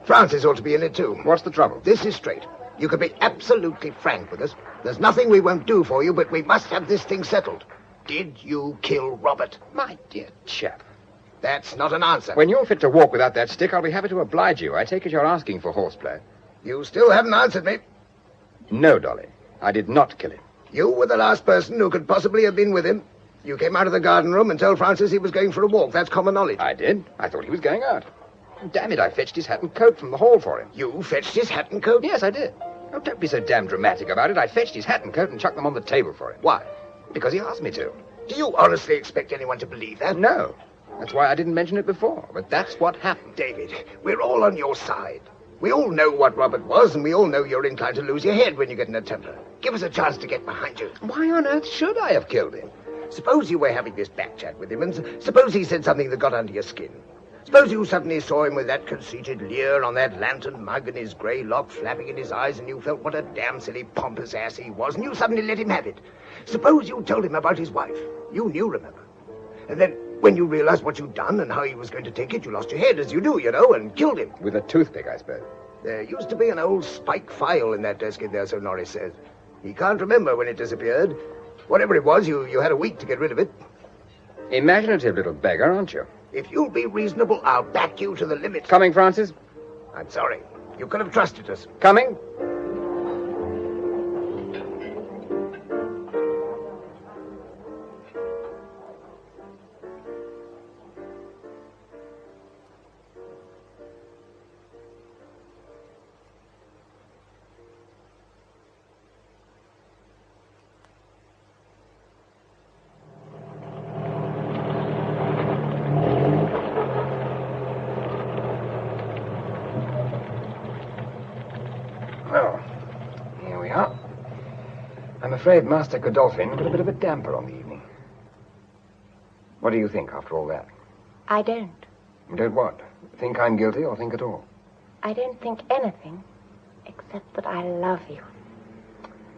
Francis ought to be in it, too. What's the trouble? This is straight. You can be absolutely frank with us. There's nothing we won't do for you, but we must have this thing settled. Did you kill Robert? My dear chap. That's not an answer. When you're fit to walk without that stick, I'll be happy to oblige you. I take it you're asking for horseplay. You still haven't answered me. No, Dolly. I did not kill him. You were the last person who could possibly have been with him. You came out of the garden room and told Francis he was going for a walk. That's common knowledge. I did. I thought he was going out. Damn it, I fetched his hat and coat from the hall for him. You fetched his hat and coat? Yes, I did. Oh, don't be so damn dramatic about it. I fetched his hat and coat and chucked them on the table for him. Why? Because he asked me to. Do you honestly expect anyone to believe that? No. That's why I didn't mention it before. But that's what happened. David, we're all on your side. We all know what Robert was, and we all know you're inclined to lose your head when you get in a temper. Give us a chance to get behind you. Why on earth should I have killed him? Suppose you were having this back chat with him, and suppose he said something that got under your skin. Suppose you suddenly saw him with that conceited leer on that lantern mug and his grey lock flapping in his eyes, and you felt what a damn silly pompous ass he was, and you suddenly let him have it. Suppose you told him about his wife. You knew, remember. And then, when you realized what you'd done and how he was going to take it, you lost your head, as you do, you know, and killed him. With a toothpick, I suppose. There used to be an old spike file in that desk in there, so Norris says. He can't remember when it disappeared. Whatever it was, you had a week to get rid of it. Imaginative little beggar, aren't you? If you'll be reasonable, I'll back you to the limit. Coming, Francis? I'm sorry. You could have trusted us. Coming? Well, here we are. I'm afraid Master Godolphin put a bit of a damper on the evening. What do you think after all that? I don't. You don't what? Think I'm guilty or think at all? I don't think anything, except that I love you.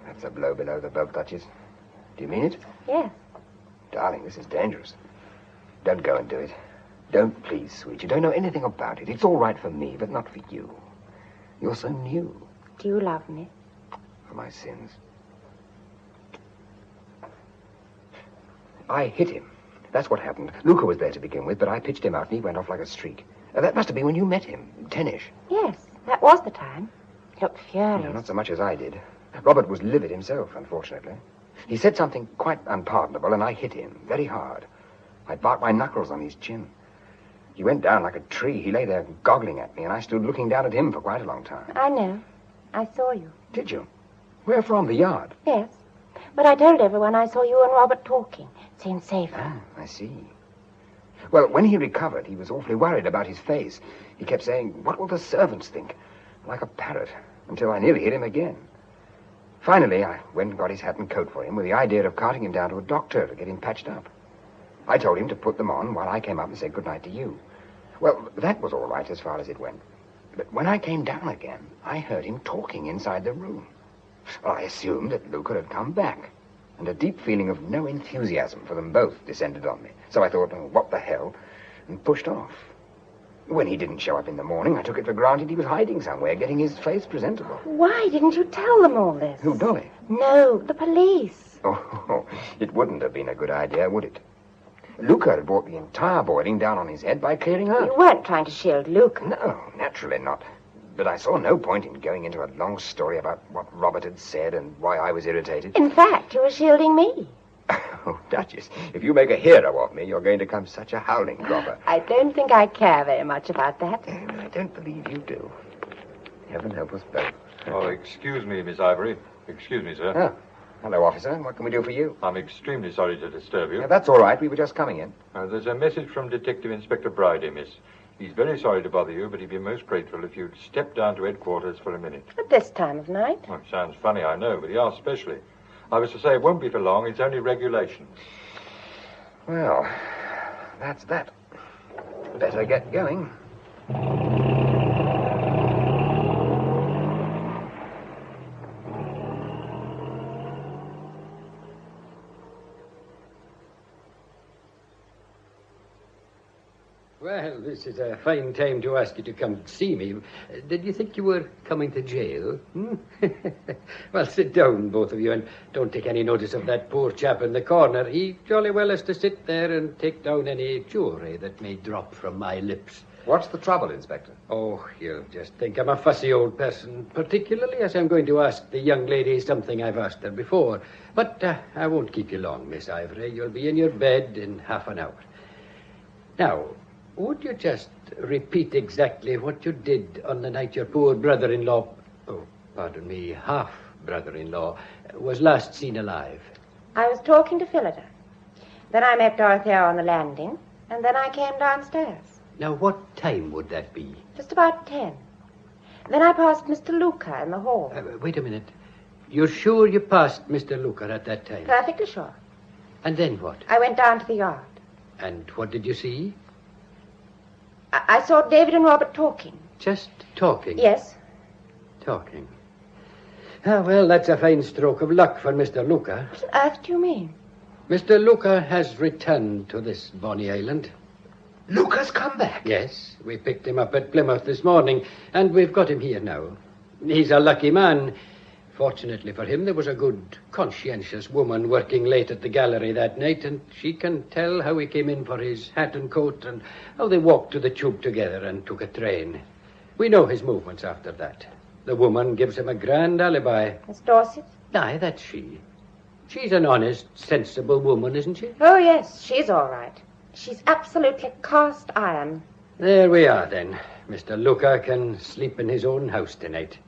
That's a blow below the belt, Duchess. Do you mean it? Yes. Darling, this is dangerous. Don't go and do it. Don't, please, sweet. You don't know anything about it. It's all right for me, but not for you. You're so new. Do you love me? For my sins. I hit him. That's what happened. Luca was there to begin with, but I pitched him out and he went off like a streak. That must have been when you met him, 10-ish. Yes, that was the time. He looked furious. No, not so much as I did. Robert was livid himself, unfortunately. He said something quite unpardonable, and I hit him very hard. I barked my knuckles on his chin. He went down like a tree. He lay there goggling at me, and I stood looking down at him for quite a long time. I know. I saw you. Did you? Where from? The yard? Yes. But I told everyone I saw you and Robert talking. It seemed safer. Ah, I see. Well, when he recovered, he was awfully worried about his face. He kept saying, "What will the servants think?" Like a parrot, until I nearly hit him again. Finally, I went and got his hat and coat for him with the idea of carting him down to a doctor to get him patched up. I told him to put them on while I came up and said goodnight to you. Well, that was all right as far as it went. But when I came down again, I heard him talking inside the room. Well, I assumed that Luca had come back, and a deep feeling of no enthusiasm for them both descended on me. So I thought, oh, what the hell, and pushed off. When he didn't show up in the morning, I took it for granted he was hiding somewhere, getting his face presentable. Why didn't you tell them all this? Who, Dolly? No, the police. Oh, it wouldn't have been a good idea, would it? Luca had brought the entire boiling down on his head by clearing out. You weren't trying to shield Luca. No, naturally not. But I saw no point in going into a long story about what Robert had said and why I was irritated. In fact, you were shielding me. Oh, Duchess, if you make a hero of me, you're going to come such a howling cropper. I don't think I care very much about that. I don't believe you do. Heaven help us both. Oh, excuse me, Miss Ivory. Excuse me, sir. Oh, hello, officer. What can we do for you? I'm extremely sorry to disturb you. Yeah, that's all right. We were just coming in. There's a message from Detective Inspector Bridie, miss. He's very sorry to bother you, but he'd be most grateful if you'd step down to headquarters for a minute. At this time of night? Well, it sounds funny, I know, but he asked specially. I was to say it won't be for long. It's only regulations. Well, that's that. Better get going. Well, this is a fine time to ask you to come see me. Did you think you were coming to jail? Well, sit down, both of you, and don't take any notice of that poor chap in the corner. He jolly well has to sit there and take down any jewelry that may drop from my lips. What's the trouble, Inspector? Oh, you'll just think I'm a fussy old person, particularly as I'm going to ask the young lady something I've asked her before. But I won't keep you long, Miss Ivory. You'll be in your bed in half an hour. Now, would you just repeat exactly what you did on the night your poor brother-in-law, half-brother-in-law, was last seen alive? I was talking to Phillida. Then I met Dorothea on the landing, and then I came downstairs. Now, what time would that be? Just about 10. Then I passed Mr. Luca in the hall. Wait a minute. You're sure you passed Mr. Luca at that time? Perfectly sure. And then what? I went down to the yard. And what did you see? I saw David and Robert talking. Just talking? Yes. Talking. Ah, well, that's a fine stroke of luck for Mr. Luca. What on earth do you mean? Mr. Luca has returned to this bonny island. Luca's come back? Yes. We picked him up at Plymouth this morning, and we've got him here now. He's a lucky man. Fortunately for him, there was a good, conscientious woman working late at the gallery that night, and she can tell how he came in for his hat and coat and how they walked to the tube together and took a train. We know his movements after that. The woman gives him a grand alibi. Miss Dorset? Aye, that's she. She's an honest, sensible woman, isn't she? Oh, yes, she's all right. She's absolutely cast iron. There we are, then. Mr. Luca can sleep in his own house tonight.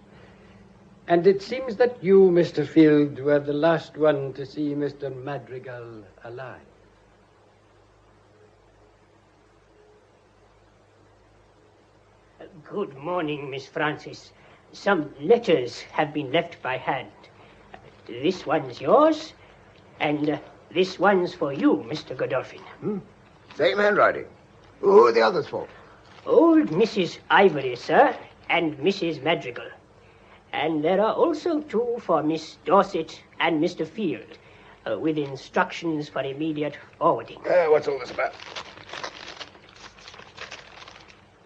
And it seems that you, Mr. Field, were the last one to see Mr. Madrigal alive. Good morning, Miss Francis. Some letters have been left by hand. This one's yours, and this one's for you, Mr. Godolphin. Same handwriting. Who are the others for? Old Mrs. Ivory, sir, and Mrs. Madrigal. And there are also two for Miss Dorset and Mr. Field. with instructions for immediate forwarding. What's all this about?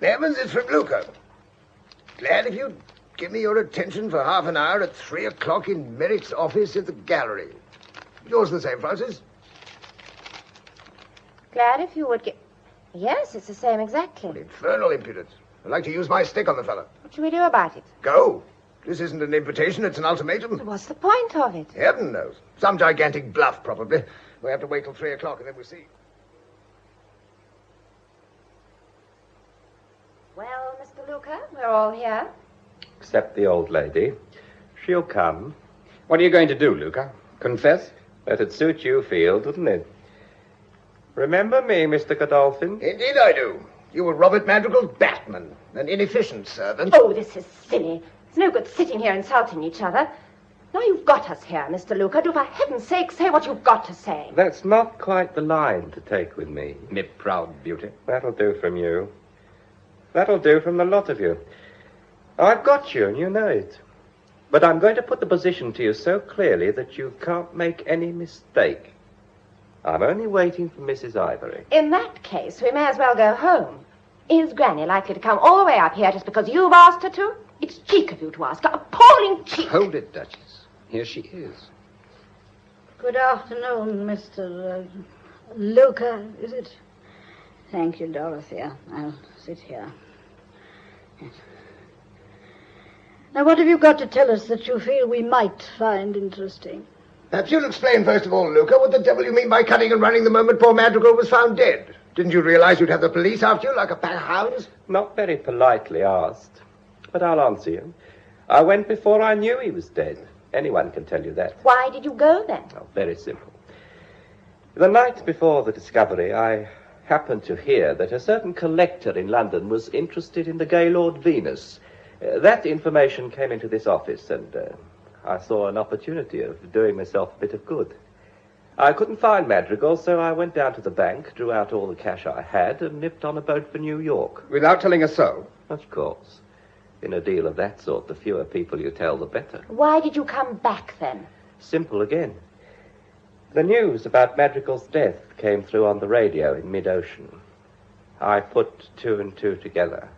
Evans, it's from Luca. Glad if you'd give me your attention for half an hour at 3 o'clock in Merrick's office at the gallery. Yours the same, Francis? Glad if you would get... Yes, it's the same exactly. Infernal impudence. I'd like to use my stick on the fellow. What shall we do about it? Go. This isn't an invitation, it's an ultimatum. What's the point of it? Heaven knows. Some gigantic bluff, probably. We have to wait till 3 o'clock and then we'll see. Well, Mr. Luca, we're all here. Except the old lady. She'll come. What are you going to do, Luca? Confess? That'd suit you, Field, wouldn't it? Remember me, Mr. Godolphin? Indeed I do. You were Robert Madrigal's Batman, an inefficient servant. Oh, this is silly. It's no good sitting here insulting each other. Now you've got us here, Mr. Luca. Do for heaven's sake say what you've got to say. That's not quite the line to take with me. Me proud beauty. That'll do from you. That'll do from the lot of you. I've got you, and you know it. But I'm going to put the position to you so clearly that you can't make any mistake. I'm only waiting for Mrs. Ivory. In that case, we may as well go home. Is Granny likely to come all the way up here just because you've asked her to? It's cheek of you to ask her. Appalling cheek. Hold it, Duchess. Here she is. Good afternoon, Mr. Luca, is it? Thank you, Dorothea. I'll sit here. Yes. Now, what have you got to tell us that you feel we might find interesting? Perhaps you'll explain, first of all, Luca, what the devil you mean by cutting and running the moment poor Madrigal was found dead. Didn't you realize you'd have the police after you like a pack of hounds? Not very politely asked, but I'll answer you. I went before I knew he was dead. Anyone can tell you that. Why did you go then? Oh, very simple. The night before the discovery, I happened to hear that a certain collector in London was interested in the Gaylord Venus. That information came into this office, and I saw an opportunity of doing myself a bit of good. I couldn't find Madrigal, so I went down to the bank, drew out all the cash I had, and nipped on a boat for New York. Without telling a soul? Of course. In a deal of that sort, the fewer people you tell, the better. Why did you come back then? Simple again. The news about Madrigal's death came through on the radio in mid-ocean. I put 2 and 2 together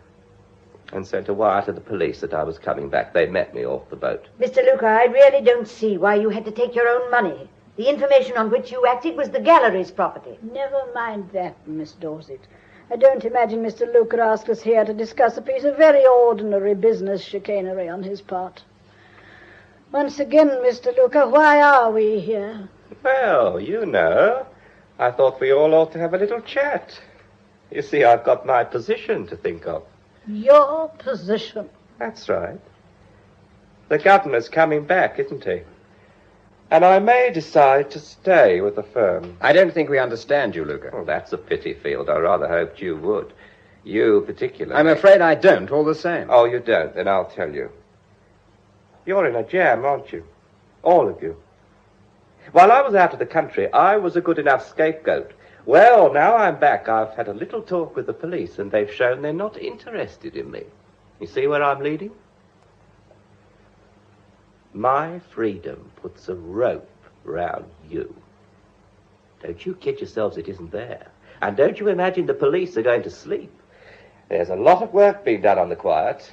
and sent a wire to the police that I was coming back. They met me off the boat. Mr. Luca, I really don't see why you had to take your own money. The information on which you acted was the gallery's property. Never mind that, Miss Dorset. I don't imagine Mr. Luca asked us here to discuss a piece of very ordinary business chicanery on his part. Once again, Mr. Luca, why are we here? Well, you know, I thought we all ought to have a little chat. You see, I've got my position to think of. Your position? That's right. The governor's coming back, isn't he? And I may decide to stay with the firm. I don't think we understand you, Luca. Oh, that's a pity, Field. I rather hoped you would. You particularly. I'm afraid I don't, all the same. Oh, you don't? Then I'll tell you. You're in a jam, aren't you? All of you. While I was out of the country, I was a good enough scapegoat. Well, now I'm back. I've had a little talk with the police, and they've shown they're not interested in me. You see where I'm leading? My freedom puts a rope round you. Don't you kid yourselves it isn't there. And don't you imagine the police are going to sleep. There's a lot of work being done on the quiet.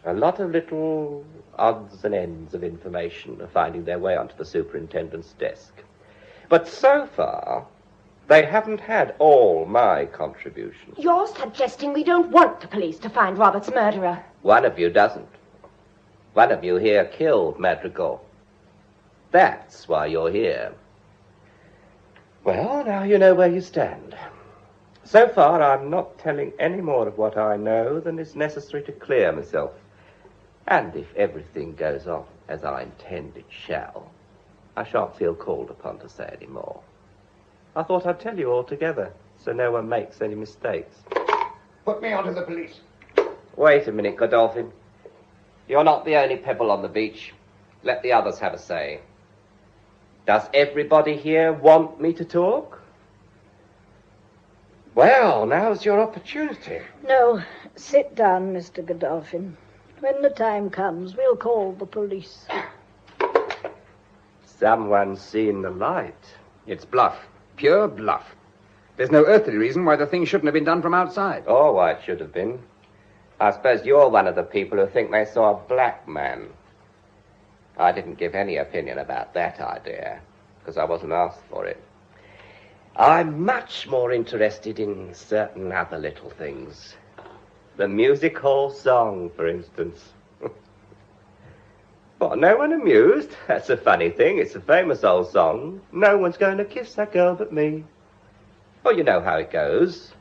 A lot of little odds and ends of information are finding their way onto the superintendent's desk. But so far, they haven't had all my contributions. You're suggesting we don't want the police to find Robert's murderer. One of you doesn't. One of you here killed Madrigal. That's why you're here. Well, now you know where you stand. So far, I'm not telling any more of what I know than is necessary to clear myself. And if everything goes off as I intend it shall, I shan't feel called upon to say any more. I thought I'd tell you all together, so no one makes any mistakes. Put me onto the police. Wait a minute, Godolphin. You're not the only pebble on the beach. Let the others have a say. Does everybody here want me to talk? Well, now's your opportunity. No, sit down, Mr. Godolphin. When the time comes, we'll call the police. Someone's seen the light. It's bluff. Pure bluff. There's no earthly reason why the thing shouldn't have been done from outside. Or why it should have been. I suppose you're one of the people who think they saw a black man. I didn't give any opinion about that idea, because I wasn't asked for it. I'm much more interested in certain other little things. The music hall song, for instance. What, no one amused? That's a funny thing. It's a famous old song. No one's going to kiss that girl but me. Well, you know how it goes.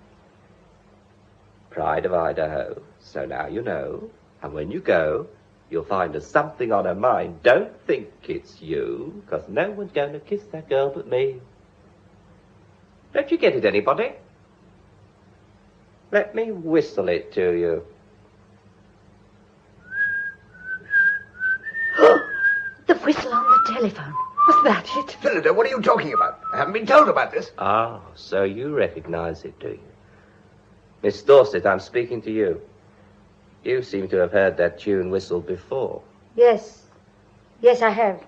Pride of Idaho. So now you know. And when you go, you'll find there's something on her mind. Don't think it's you, because no one's going to kiss that girl but me. Don't you get it, anybody? Let me whistle it to you. The whistle on the telephone. Was that it? Phillida, what are you talking about? I haven't been told about this. Ah, so you recognize it, do you? Miss Dorset, I'm speaking to you. You seem to have heard that tune whistled before. Yes. Yes, I have.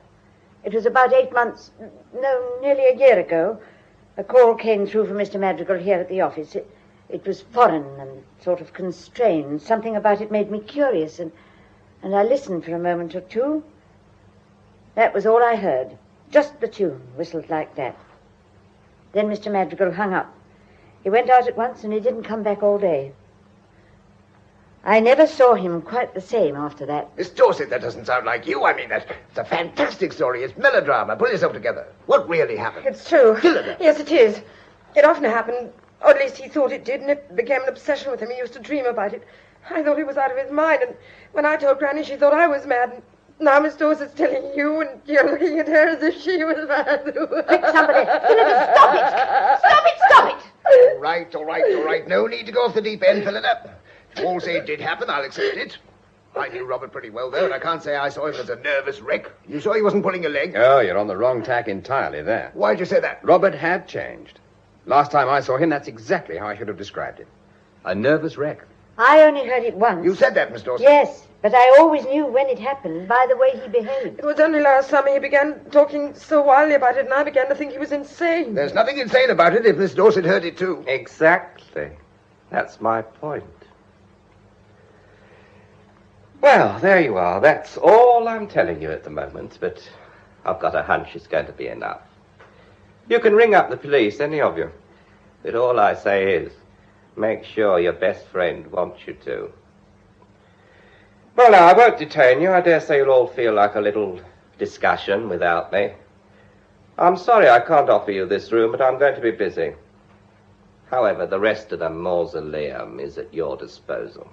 It was about 8 months, no, nearly a year ago. A call came through from Mr. Madrigal here at the office. It was foreign and sort of constrained. Something about it made me curious, and I listened for a moment or two. That was all I heard. Just the tune, whistled like that. Then Mr. Madrigal hung up. He went out at once, and he didn't come back all day. I never saw him quite the same after that. Miss Dorset, that doesn't sound like you. I mean, it's a fantastic story. It's melodrama. Pull yourself together. What really happened? It's true. Phillida. Yes, it is. It often happened, or at least he thought it did, and it became an obsession with him. He used to dream about it. I thought he was out of his mind, and when I told Granny, she thought I was mad. And now Miss Dorset's telling you, and you're looking at her as if she was mad. Quick, somebody. Phillida, stop it! Stop it, stop it! All right. No need to go off the deep end, Phillida. If you all say it did happen, I'll accept it. I knew Robert pretty well, though, and I can't say I saw him as a nervous wreck. You saw he wasn't pulling a leg? Oh, you're on the wrong tack entirely there. Why'd you say that? Robert had changed. Last time I saw him, that's exactly how I should have described it. A nervous wreck. I only heard it once. You said that, Miss Dorset. Yes, but I always knew when it happened by the way he behaved. It was only last summer he began talking so wildly about it, and I began to think he was insane. There's nothing insane about it if Miss Dorset heard it, too. Exactly. That's my point. Well, there you are. That's all I'm telling you at the moment, but I've got a hunch it's going to be enough. You can ring up the police, any of you. But all I say is, make sure your best friend wants you to. Well, now, I won't detain you. I dare say you'll all feel like a little discussion without me. I'm sorry I can't offer you this room, but I'm going to be busy. However, the rest of the mausoleum is at your disposal.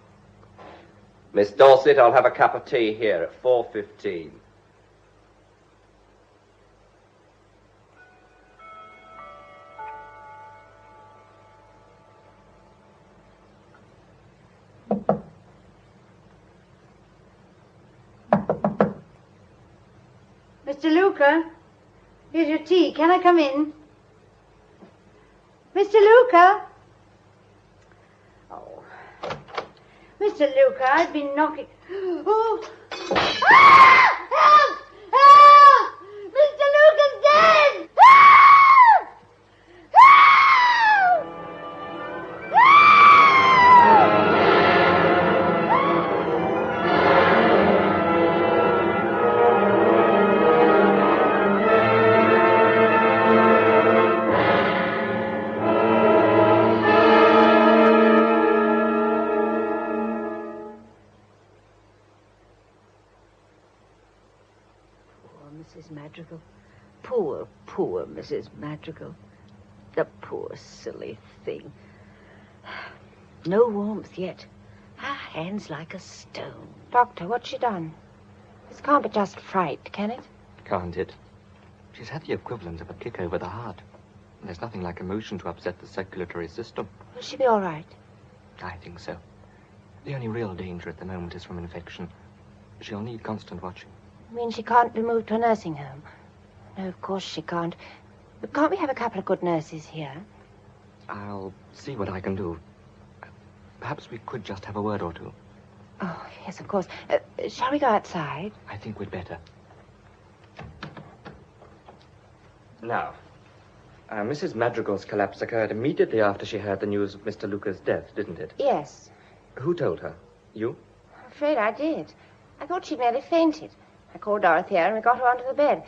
Miss Dorset, I'll have a cup of tea here at 4:15. Mr. Luca, here's your tea. Can I come in? Mr. Luca? Oh. Mr. Luca, I've been knocking... Oh! Ah! Help! Help! Mr. Luca's dead! Ah! Help! Mrs. Madrigal. Poor, poor Mrs. Madrigal. The poor, silly thing. No warmth yet. Her hand's like a stone. Doctor, what's she done? This can't be just fright, can it? Can't it? She's had the equivalent of a kick over the heart. There's nothing like emotion to upset the circulatory system. Will she be all right? I think so. The only real danger at the moment is from infection. She'll need constant watching. You mean she can't be moved to a nursing home? No, of course she can't. But can't we have a couple of good nurses here? I'll see what I can do. Perhaps we could just have a word or two. Oh, yes, of course. Shall we go outside? I think we'd better. Now, Mrs. Madrigal's collapse occurred immediately after she heard the news of Mr. Luca's death, didn't it? Yes. Who told her? You? I'm afraid I did. I thought she'd merely fainted. I called Dorothea and we got her onto the bed.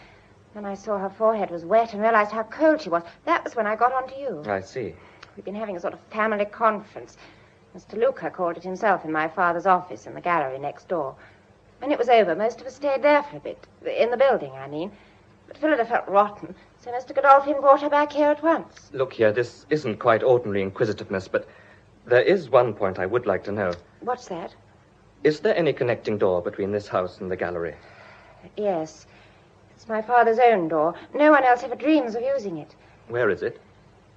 When I saw her forehead was wet and realized how cold she was, that was when I got onto you. I see. We've been having a sort of family conference. Mr. Luca called it himself in my father's office in the gallery next door. When it was over, most of us stayed there for a bit. In the building, I mean. But Phillida felt rotten, so Mr. Godolphin brought her back here at once. Look here, this isn't quite ordinary inquisitiveness, but there is one point I would like to know. What's that? Is there any connecting door between this house and the gallery? Yes. It's my father's own door. No one else ever dreams of using it. Where is it?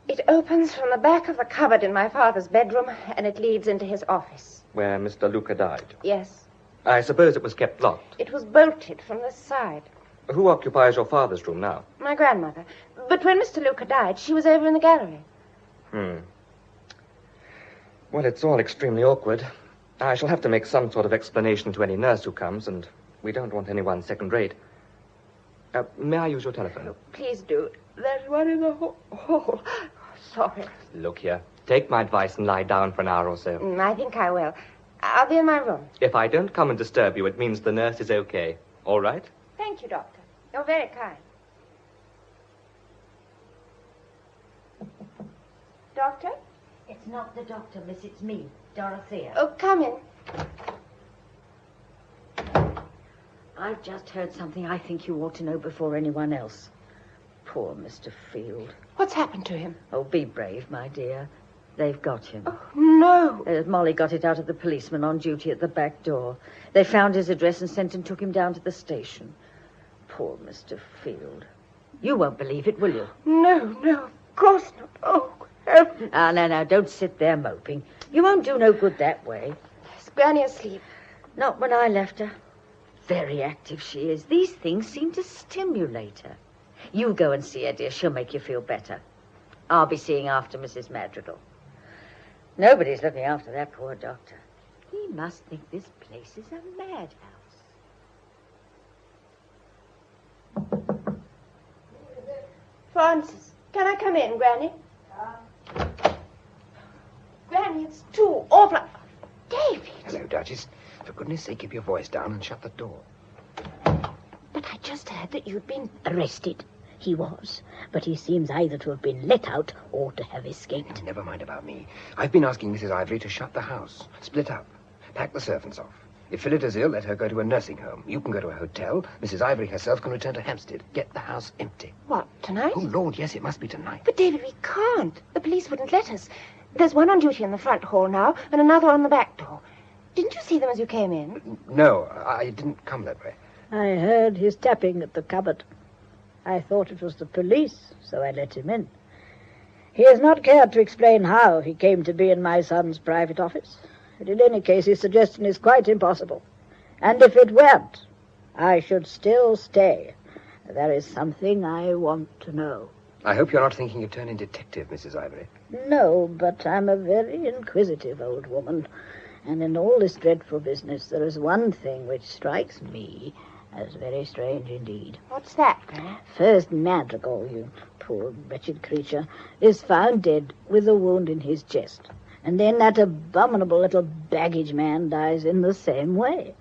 It opens from the back of the cupboard in my father's bedroom, and it leads into his office. Where Mr. Luca died? Yes. I suppose it was kept locked. It was bolted from this side. Who occupies your father's room now? My grandmother. But when Mr. Luca died, she was over in the gallery. Well, it's all extremely awkward. I shall have to make some sort of explanation to any nurse who comes, and we don't want anyone second-rate. May I use your telephone? Oh, please do. There's one in the hall. Sorry. Look here. Take my advice and lie down for an hour or so. I think I will. I'll be in my room. If I don't come and disturb you, it means the nurse is okay. All right? Thank you, Doctor. You're very kind. Doctor? It's not the doctor, miss. It's me, Dorothea. Oh, come in. I've just heard something I think you ought to know before anyone else. Poor Mr. Field. What's happened to him? Oh, be brave, my dear. They've got him. Oh, no. Molly got it out of the policeman on duty at the back door. They found his address and sent and took him down to the station. Poor Mr. Field. You won't believe it, will you? No, of course not. Oh, heaven. Now, don't sit there moping. You won't do no good that way. Is Granny asleep? Not when I left her. Very active she is. These things seem to stimulate her. You go and see her, dear. She'll make you feel better. I'll be seeing after Mrs. Madrigal. Nobody's looking after that poor doctor. He must think this place is a madhouse. Francis, can I come in, Granny? Granny, it's too awful. David! Hello, Duchess. For goodness sake, keep your voice down and shut the door. But I just heard that you'd been arrested. He was, but he seems either to have been let out or to have escaped. Never mind about me. I've been asking Mrs. Ivory to shut the house, split up, pack the servants off. If Phillida's ill, let her go to a nursing home. You can go to a hotel. Mrs. Ivory herself can return to Hampstead. Get the house empty. What, tonight? Oh, Lord, yes, it must be tonight. But, David, we can't. The police wouldn't let us. There's one on duty in the front hall now, and another on the back door. Didn't you see them as you came in? No, I didn't come that way. I heard his tapping at the cupboard. I thought it was the police, so I let him in. He has not cared to explain how he came to be in my son's private office. But in any case, his suggestion is quite impossible. And if it weren't, I should still stay. There is something I want to know. I hope you're not thinking of turning detective, Mrs. Ivory. No, but I'm a very inquisitive old woman. And in all this dreadful business, there is one thing which strikes me as very strange indeed. What's that, Granny? First Madrigal, you poor wretched creature, is found dead with a wound in his chest. And then that abominable little baggage man dies in the same way.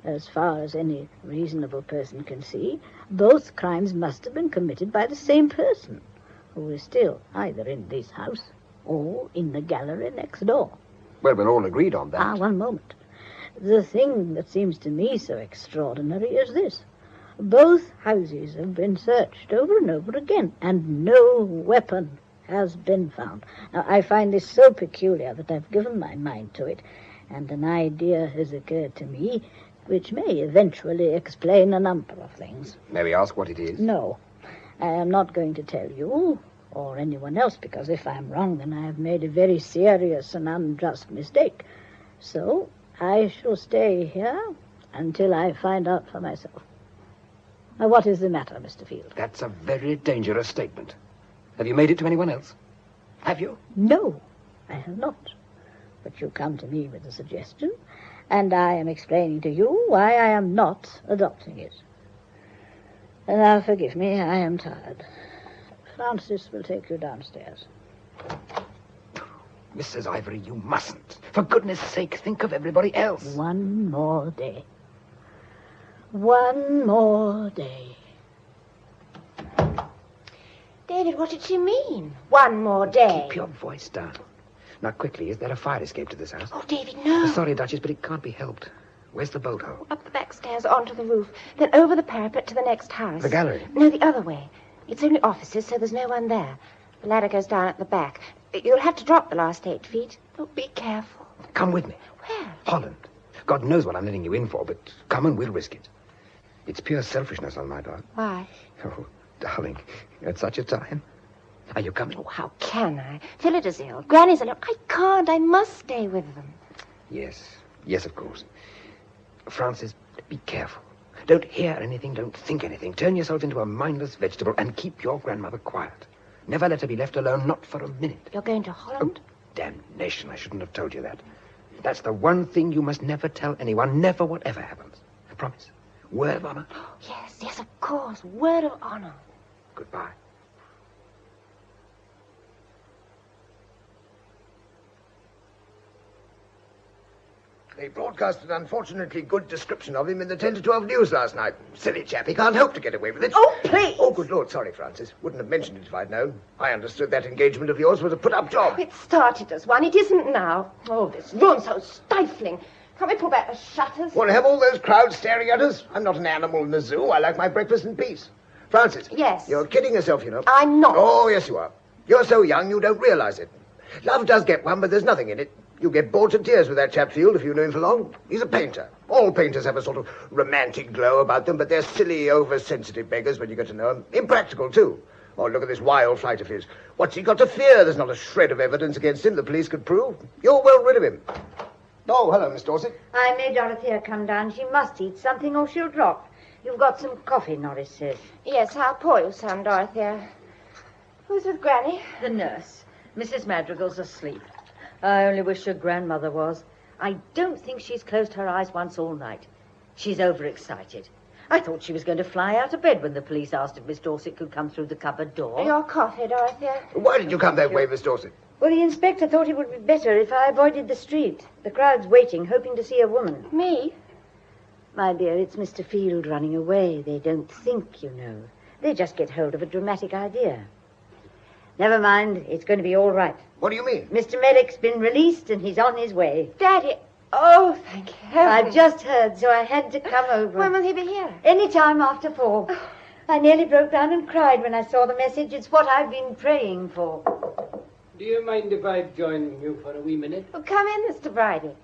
As far as any reasonable person can see, both crimes must have been committed by the same person, who is still either in this house or in the gallery next door. Well, we're all agreed on that. One moment. The thing that seems to me so extraordinary is this. Both houses have been searched over and over again, and no weapon has been found. Now, I find this so peculiar that I've given my mind to it, and an idea has occurred to me which may eventually explain a number of things. May we ask what it is? No, I am not going to tell you or anyone else, because if I'm wrong, then I have made a very serious and unjust mistake. So I shall stay here until I find out for myself. Now, what is the matter, Mr. Field? That's a very dangerous statement. Have you made it to anyone else? Have you? No, I have not. But you come to me with a suggestion, and I am explaining to you why I am not adopting it. And now, forgive me, I am tired. Francis will take you downstairs. Mrs. Ivory, you mustn't. For goodness sake, think of everybody else. One more day. One more day. David, what did she mean? One more day. Keep your voice down. Now, quickly, is there a fire escape to this house? Oh, David, no. Sorry, Duchess, but it can't be helped. Where's the boat hole? Up the back stairs, onto the roof, then over the parapet to the next house. The gallery? No, the other way. It's only offices, so there's no one there. The ladder goes down at the back. You'll have to drop the last 8 feet. Oh, be careful. Come with me. Where? Holland. God knows what I'm letting you in for, but come and we'll risk it. It's pure selfishness on my part. Why? Oh, darling, at such a time. Are you coming? Oh, how can I? Phillida is ill. Granny's alone. I can't. I must stay with them. Yes. Yes, of course. Francis, be careful. Don't hear anything, don't think anything. Turn yourself into a mindless vegetable and keep your grandmother quiet. Never let her be left alone, not for a minute. You're going to Holland? Oh, damnation, I shouldn't have told you that. That's the one thing you must never tell anyone, never whatever happens. Promise. Word of honor? Yes, yes, of course. Word of honor. Goodbye. They broadcast an unfortunately good description of him in the 10 to 12 news last night. Silly chap, he can't hope to get away with it. Oh, please! Oh, good Lord, sorry, Francis. Wouldn't have mentioned it if I'd known. I understood that engagement of yours was a put-up job. Oh, it started as one. It isn't now. Oh, this room's so stifling. Can't we pull back the shutters? Want to have all those crowds staring at us? I'm not an animal in the zoo. I like my breakfast in peace. Francis. Yes? You're kidding yourself, you know. I'm not. Oh, yes, you are. You're so young you don't realize it. Love does get one, but there's nothing in it. You get bored to tears with that chap Field if you know him for long. He's a painter. All painters have a sort of romantic glow about them, but they're silly, oversensitive beggars when you get to know them. Impractical, too. Oh, look at this wild flight of his. What's he got to fear? There's not a shred of evidence against him the police could prove. You're well rid of him. Oh, hello, Miss Dorset. I made Dorothea come down. She must eat something or she'll drop. You've got some coffee, Norris says. Yes, how poor you sound, Dorothea. Who's with Granny? The nurse. Mrs. Madrigal's asleep. I only wish her grandmother was. I don't think she's closed her eyes once all night. She's overexcited. I thought she was going to fly out of bed when the police asked if Miss Dorset could come through the cupboard door. Your coffee, Dorothea. Why did you come that way, Miss Dorset? Well, the inspector thought it would be better if I avoided the street. The crowd's waiting, hoping to see a woman. Me? My dear, it's Mr. Field running away. They don't think, you know. They just get hold of a dramatic idea. Never mind. It's going to be all right. What do you mean? Mr. Merrick's been released and he's on his way. Daddy. Oh, thank heaven. I've just heard, so I had to come over. When will he be here? Any time after 4. I nearly broke down and cried when I saw the message. It's what I've been praying for. Do you mind if I join you for a wee minute? Well, come in, Mr. Bridie.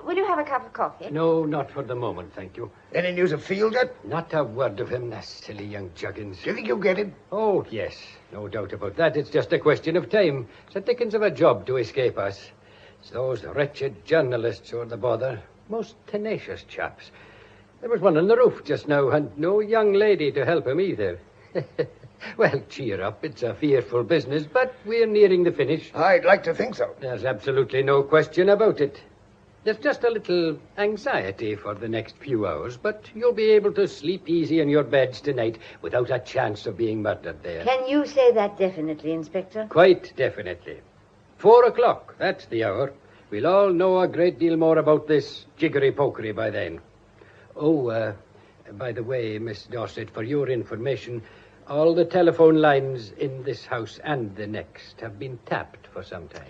Will you have a cup of coffee? No, not for the moment, thank you. Any news of Field yet? Not a word of him, that silly young juggins. Do you think you'll get him? Oh, yes. No doubt about that. It's just a question of time. It's a dickens of a job to escape us. It's those wretched journalists who are the bother. Most tenacious chaps. There was one on the roof just now, and no young lady to help him either. Well, cheer up. It's a fearful business, but we're nearing the finish. I'd like to think so. There's absolutely no question about it. There's just a little anxiety for the next few hours, but you'll be able to sleep easy in your beds tonight without a chance of being murdered there. Can you say that definitely, Inspector? Quite definitely. 4 o'clock, that's the hour. We'll all know a great deal more about this jiggery-pokery by then. Oh, by the way, Miss Dorset, for your information, all the telephone lines in this house and the next have been tapped for some time.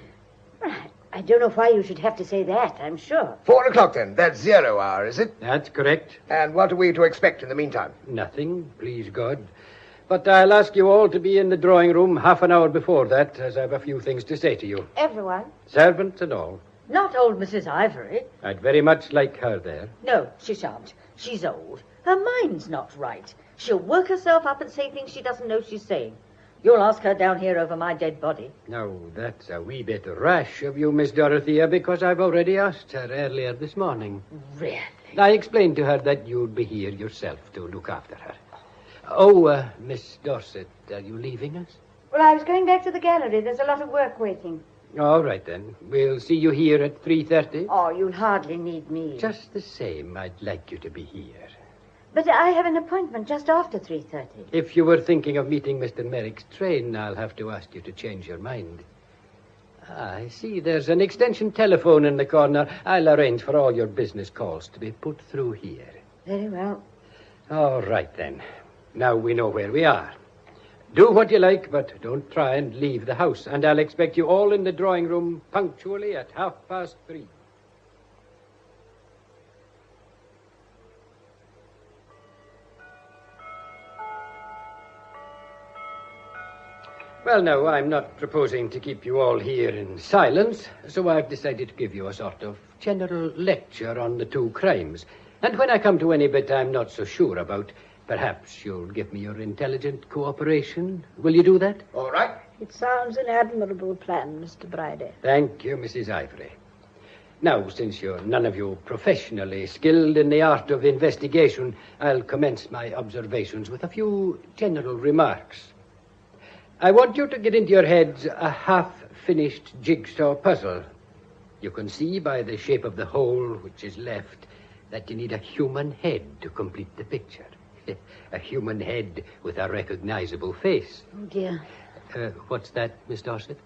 Right. I don't know why you should have to say that, I'm sure. 4 o'clock, then. That's 0 hour, is it? That's correct. And what are we to expect in the meantime? Nothing, please God. But I'll ask you all to be in the drawing room half an hour before that, as I have a few things to say to you. Everyone? Servants and all. Not old Mrs. Ivory. I'd very much like her there. No, she shan't. She's old. Her mind's not right. She'll work herself up and say things she doesn't know she's saying. You'll ask her down here over my dead body. Now, that's a wee bit rash of you, Miss Dorothea, because I've already asked her earlier this morning. Really? I explained to her that you'd be here yourself to look after her. Oh, Miss Dorset, are you leaving us? Well, I was going back to the gallery. There's a lot of work waiting. All right, then. We'll see you here at 3:30. Oh, you'll hardly need me. Just the same, I'd like you to be here. But I have an appointment just after 3:30. If you were thinking of meeting Mr. Merrick's train, I'll have to ask you to change your mind. I see there's an extension telephone in the corner. I'll arrange for all your business calls to be put through here. Very well. All right, then. Now we know where we are. Do what you like, but don't try and leave the house. And I'll expect you all in the drawing room punctually at 3:30. Well, now, I'm not proposing to keep you all here in silence, so I've decided to give you a sort of general lecture on the two crimes. And when I come to any bit I'm not so sure about, perhaps you'll give me your intelligent cooperation. Will you do that? All right. It sounds an admirable plan, Mr. Bridie. Thank you, Mrs. Ivory. Now, since you're none of you professionally skilled in the art of investigation, I'll commence my observations with a few general remarks. I want you to get into your heads a half-finished jigsaw puzzle. You can see by the shape of the hole which is left that you need a human head to complete the picture. A human head with a recognizable face. Oh, dear. What's that, Miss Dorset?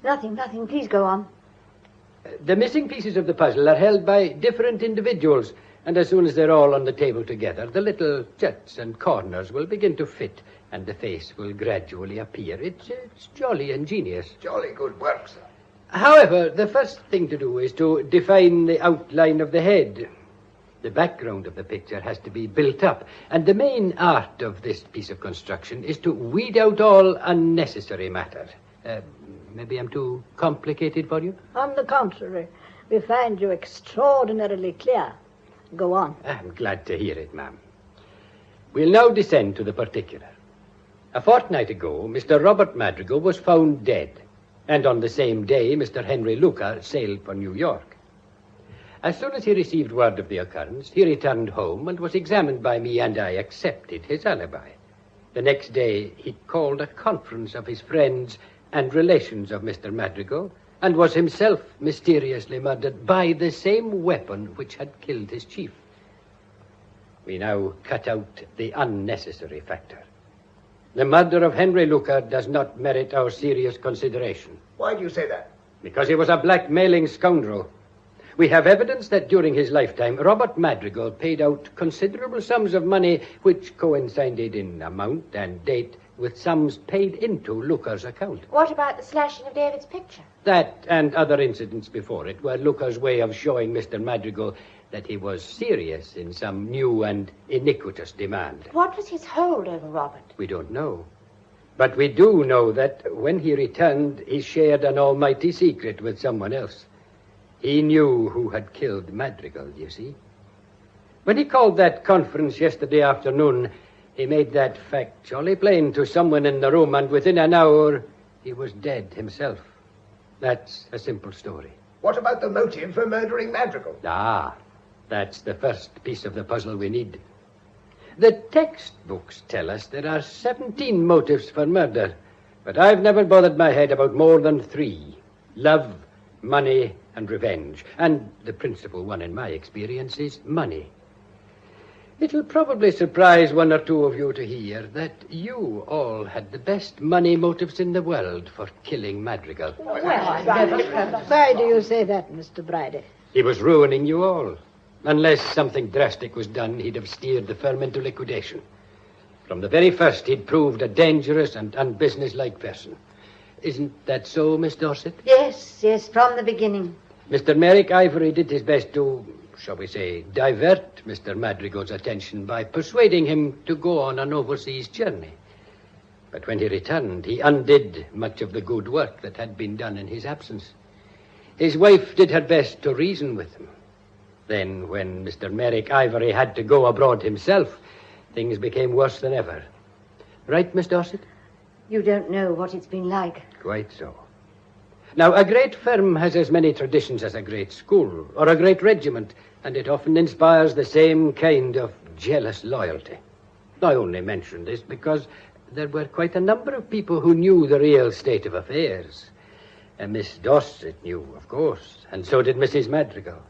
Nothing. Please go on. The missing pieces of the puzzle are held by different individuals, and as soon as they're all on the table together, the little juts and corners will begin to fit, and the face will gradually appear. It's jolly ingenious. Jolly good work, sir. However, the first thing to do is to define the outline of the head. The background of the picture has to be built up, and the main art of this piece of construction is to weed out all unnecessary matter. Maybe I'm too complicated for you? On the contrary, we find you extraordinarily clear. Go on. I'm glad to hear it, ma'am. We'll now descend to the particular. A fortnight ago, Mr. Robert Madrigal was found dead, and on the same day, Mr. Henry Luca sailed for New York. As soon as he received word of the occurrence, he returned home and was examined by me, and I accepted his alibi. The next day, he called a conference of his friends and relations of Mr. Madrigal, and was himself mysteriously murdered by the same weapon which had killed his chief. We now cut out the unnecessary factor. The murder of Henry Luca does not merit our serious consideration. Why do you say that? Because he was a blackmailing scoundrel. We have evidence that during his lifetime, Robert Madrigal paid out considerable sums of money which coincided in amount and date with sums paid into Luca's account. What about the slashing of David's picture? That and other incidents before it were Luca's way of showing Mr. Madrigal that he was serious in some new and iniquitous demand. What was his hold over Robert? We don't know. But we do know that when he returned, he shared an almighty secret with someone else. He knew who had killed Madrigal, you see. When he called that conference yesterday afternoon, he made that fact jolly plain to someone in the room, and within an hour, he was dead himself. That's a simple story. What about the motive for murdering Madrigal? That's the first piece of the puzzle we need. The textbooks tell us there are 17 motives for murder, but I've never bothered my head about more than 3. Love, money, and revenge. And the principal one in my experience is money. It'll probably surprise one or two of you to hear that you all had the best money motives in the world for killing Madrigal. Why do you say that, Mr. Bridie? He was ruining you all. Unless something drastic was done, he'd have steered the firm into liquidation. From the very first, he'd proved a dangerous and unbusinesslike person. Isn't that so, Miss Dorset? Yes, from the beginning. Mr. Merrick Ivory did his best to, shall we say, divert Mr. Madrigal's attention by persuading him to go on an overseas journey. But when he returned, he undid much of the good work that had been done in his absence. His wife did her best to reason with him. Then, when Mr. Merrick Ivory had to go abroad himself, things became worse than ever. Right, Miss Dorset? You don't know what it's been like. Quite so. Now, a great firm has as many traditions as a great school or a great regiment, and it often inspires the same kind of jealous loyalty. I only mention this because there were quite a number of people who knew the real state of affairs. And Miss Dorset knew, of course, and so did Mrs. Madrigal.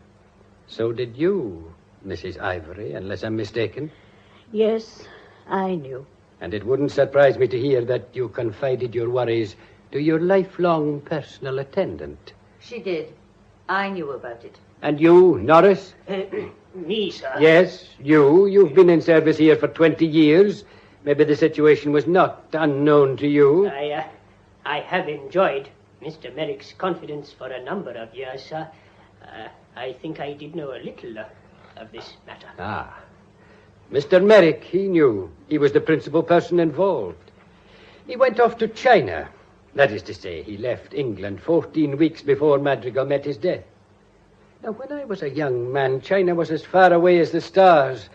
So did you, Mrs. Ivory, unless I'm mistaken. Yes, I knew. And it wouldn't surprise me to hear that you confided your worries to your lifelong personal attendant. She did. I knew about it. And you, Norris? Me, sir? Yes, you. You've been in service here for 20 years. Maybe the situation was not unknown to you. I have enjoyed Mr. Merrick's confidence for a number of years, sir. I think I did know a little of this matter. Ah. Mr. Merrick, he knew. He was the principal person involved. He went off to China. That is to say, he left England 14 weeks before Madrigal met his death. Now, when I was a young man, China was as far away as the stars.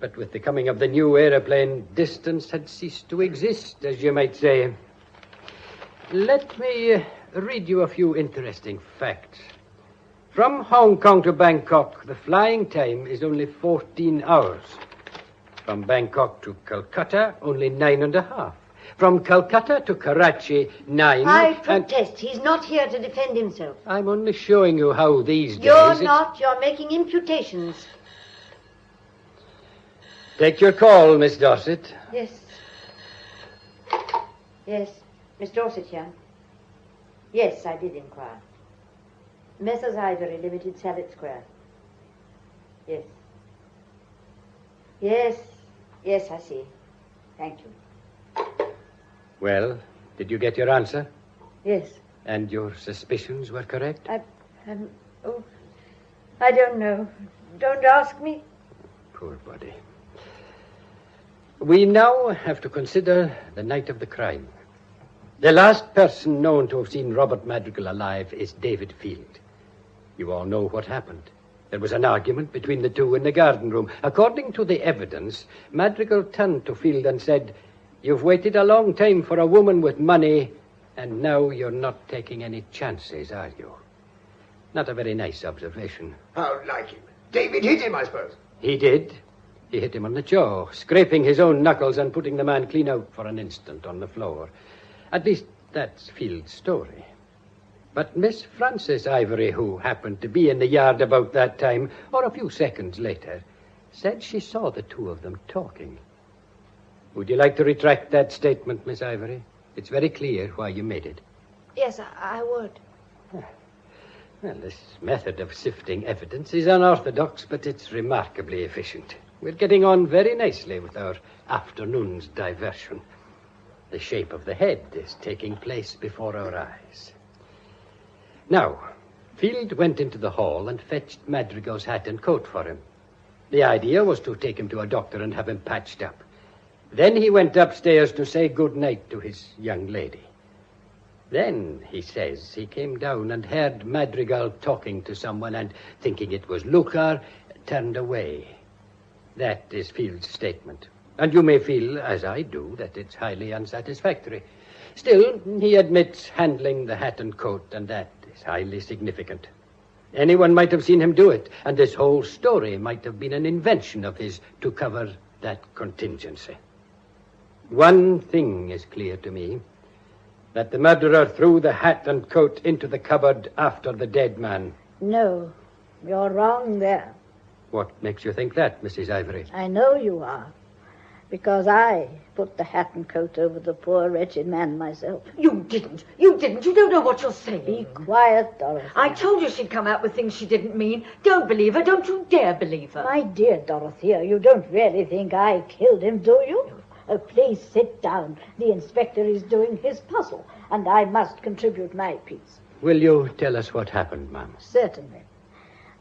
But with the coming of the new aeroplane, distance had ceased to exist, as you might say. Let me read you a few interesting facts. From Hong Kong to Bangkok, the flying time is only 14 hours. From Bangkok to Calcutta, only 9.5. From Calcutta to Karachi, 9. I protest. He's not here to defend himself. I'm only showing you how these days... You're not. You're making imputations. Take your call, Miss Dorset. Yes. Yes. Miss Dorset here. Yes, I did inquire. Messrs. Ivory Limited, Sallet Square. Yes. Yes. Yes, I see. Thank you. Well, did you get your answer? Yes. And your suspicions were correct? I don't know. Don't ask me. Poor body. We now have to consider the night of the crime. The last person known to have seen Robert Madrigal alive is David Field. You all know what happened. There was an argument between the two in the garden room. According to the evidence, Madrigal turned to Field and said, "You've waited a long time for a woman with money, and now you're not taking any chances, are you?" Not a very nice observation. How like him. David hit him, I suppose. He did. He hit him on the jaw, scraping his own knuckles and putting the man clean out for an instant on the floor. At least that's Field's story. But Miss Frances Ivory, who happened to be in the yard about that time, or a few seconds later, said she saw the two of them talking. Would you like to retract that statement, Miss Ivory? It's very clear why you made it. Yes, I would. Well, this method of sifting evidence is unorthodox, but it's remarkably efficient. We're getting on very nicely with our afternoon's diversion. The shape of the head is taking place before our eyes. Now, Field went into the hall and fetched Madrigal's hat and coat for him. The idea was to take him to a doctor and have him patched up. Then he went upstairs to say good night to his young lady. Then, he says, he came down and heard Madrigal talking to someone and, thinking it was Lucar, turned away. That is Field's statement. And you may feel, as I do, that it's highly unsatisfactory. Still, he admits handling the hat and coat, and that is highly significant. Anyone might have seen him do it, and this whole story might have been an invention of his to cover that contingency. One thing is clear to me, that the murderer threw the hat and coat into the cupboard after the dead man. No, you're wrong there. What makes you think that, Mrs. Ivory? I know you are, because I put the hat and coat over the poor wretched man myself. You didn't. You didn't. You don't know what you're saying. Be quiet, Dorothy. I told you she'd come out with things she didn't mean. Don't believe her. Don't you dare believe her. My dear Dorothea, you don't really think I killed him, do you? Oh, please sit down. The inspector is doing his puzzle, and I must contribute my piece. Will you tell us what happened, ma'am? Certainly.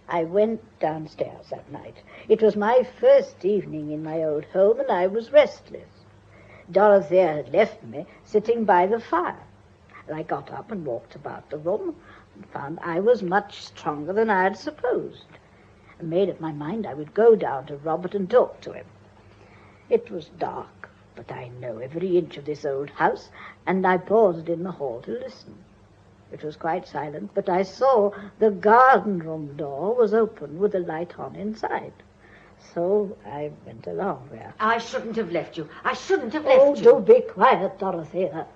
I went downstairs that night. It was my first evening in my old home, and I was restless. Dorothea had left me sitting by the fire. I got up and walked about the room and found I was much stronger than I had supposed. I made up my mind I would go down to Robert and talk to him. It was dark, but I know every inch of this old house, and I paused in the hall to listen. It was quite silent, but I saw the garden room door was open with the light on inside. So I went along there. I shouldn't have left you. I shouldn't have Oh, left you. do be quiet, Dorothea.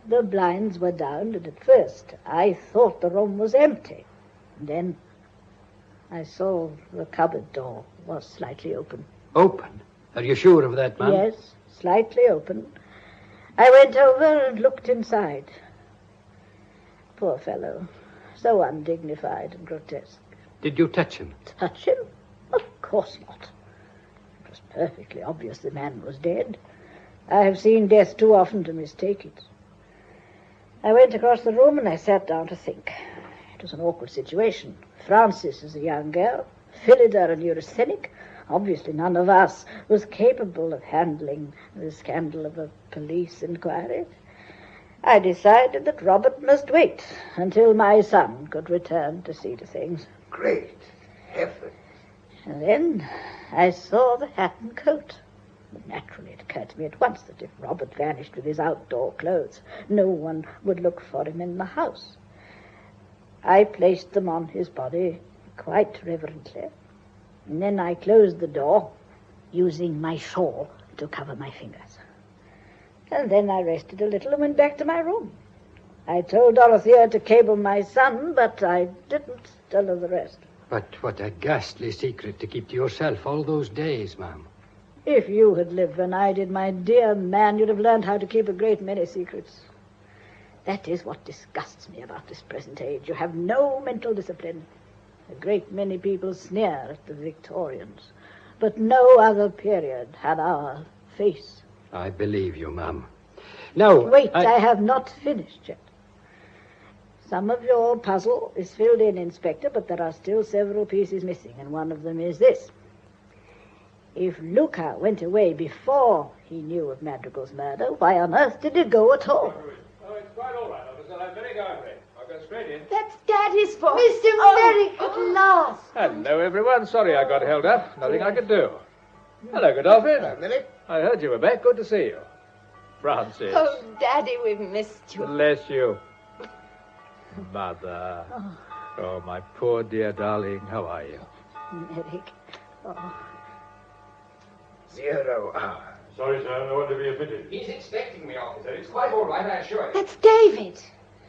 The blinds were down, and at first I thought the room was empty. And then I saw the cupboard door was slightly open. Open? Are you sure of that, ma'am? Yes, slightly open. I went over and looked inside. Poor fellow, so undignified and grotesque. Did you touch him? Touch him? Of course not. It was perfectly obvious the man was dead. I have seen death too often to mistake it. I went across the room and I sat down to think. It was an awkward situation. Frances is a young girl, Phillida a neurasthenic. Obviously none of us was capable of handling the scandal of a police inquiry. I decided that Robert must wait until my son could return to see to things. Great heaven. And then I saw the hat and coat. Naturally, it occurred to me at once that if Robert vanished with his outdoor clothes, no one would look for him in the house. I placed them on his body quite reverently, and then I closed the door, using my shawl to cover my fingers. And then I rested a little and went back to my room. I told Dorothea to cable my son, but I didn't tell her the rest. But what a ghastly secret to keep to yourself all those days, ma'am. If you had lived when I did, my dear man, you'd have learned how to keep a great many secrets. That is what disgusts me about this present age. You have no mental discipline. A great many people sneer at the Victorians, but no other period had our face. I believe you, ma'am. Now, Wait, I have not finished yet. Some of your puzzle is filled in, Inspector, but there are still several pieces missing, and one of them is this. If Luca went away before he knew of Madrigal's murder, why on earth did he go at all? Oh, it's quite all right, officer. I'm very angry. I'll go straight in. That's Daddy's fault. Mr. Merrick, at last. Hello, everyone. Sorry I got held up. Nothing I could do. Hello, Godolphin. Hello, Millie. I heard you were back. Good to see you. Francis. Oh, Daddy, we've missed you. Bless you. Mother. Oh, my poor dear darling. How are you? Merrick. Oh. 0 hour. Sorry, sir. No one to be admitted. He's expecting me, officer. It's quite all right, I assure you. That's David.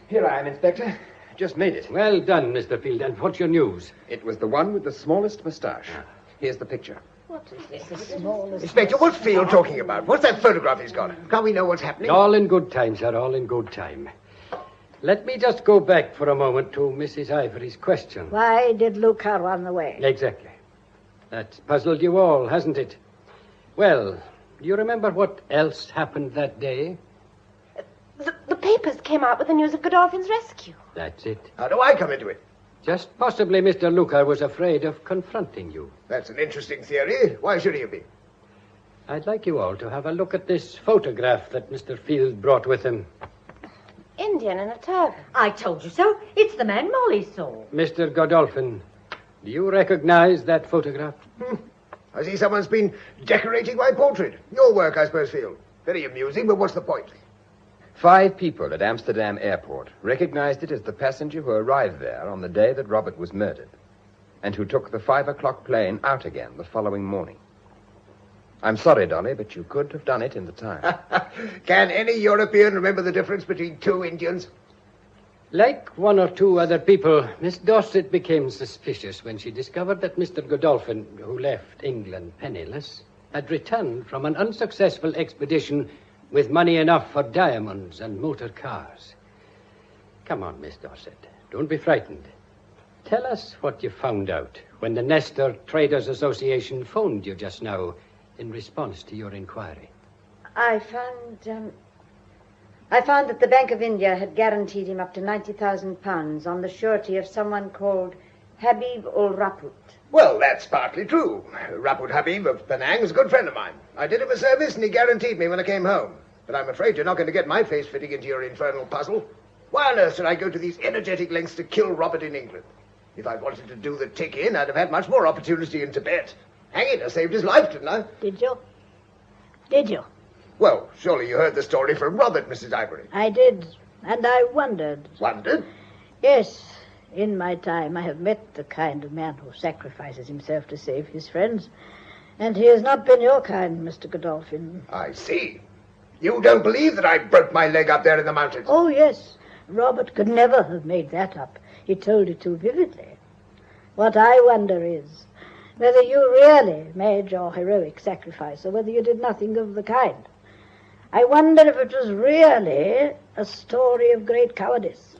Here I am, Inspector. Just made it. Well done, Mr. Field. And what's your news? It was the one with the smallest moustache. Here's the picture. What is this? The smallest... Inspector, what's Field talking about? What's that photograph he's got? Can't we know what's happening? All in good time, sir. All in good time. Let me just go back for a moment to Mrs. Ivory's question. Why did Luca run away? Exactly. That's puzzled you all, hasn't it? Well, do you remember what else happened that day? The papers came out with the news of Godolphin's rescue. That's it. How do I come into it? Just possibly Mr. Luca was afraid of confronting you. That's an interesting theory. Why should he be? I'd like you all to have a look at this photograph that Mr. Field brought with him. Indian in a turban. I told you so. It's the man Molly saw. Mr. Godolphin, do you recognize that photograph? I see someone's been decorating my portrait. Your work, I suppose, Field. Very amusing, but what's the point? 5 people at Amsterdam airport recognized it as the passenger who arrived there on the day that Robert was murdered and who took the 5 o'clock plane out again the following morning. I'm sorry, Dolly, but you could have done it in the time. Can any European remember the difference between 2 Indians? Like 1 or 2 other people, Miss Dorset became suspicious when she discovered that Mr. Godolphin, who left England penniless, had returned from an unsuccessful expedition with money enough for diamonds and motor cars. Come on, Miss Dorset. Don't be frightened. Tell us what you found out when the Nestor Traders Association phoned you just now in response to your inquiry. I found that the Bank of India had guaranteed him up to £90,000 on the surety of someone called Habib ul Raput. Well, that's partly true. Raput Habib of Penang is a good friend of mine. I did him a service and he guaranteed me when I came home. But I'm afraid you're not going to get my face fitting into your infernal puzzle. Why on earth should I go to these energetic lengths to kill Robert in England? If I wanted to do the tick-in, I'd have had much more opportunity in Tibet. Hang it, I saved his life, didn't I? Did you? Did you? Well, surely you heard the story from Robert, Mrs. Ivory. I did, and I wondered. Wondered? Yes. In my time, I have met the kind of man who sacrifices himself to save his friends. And he has not been your kind, Mr. Godolphin. I see. You don't believe that I broke my leg up there in the mountains? Oh, yes. Robert could never have made that up. He told it too vividly. What I wonder is, whether you really made your heroic sacrifice or whether you did nothing of the kind. I wonder if it was really a story of great cowardice.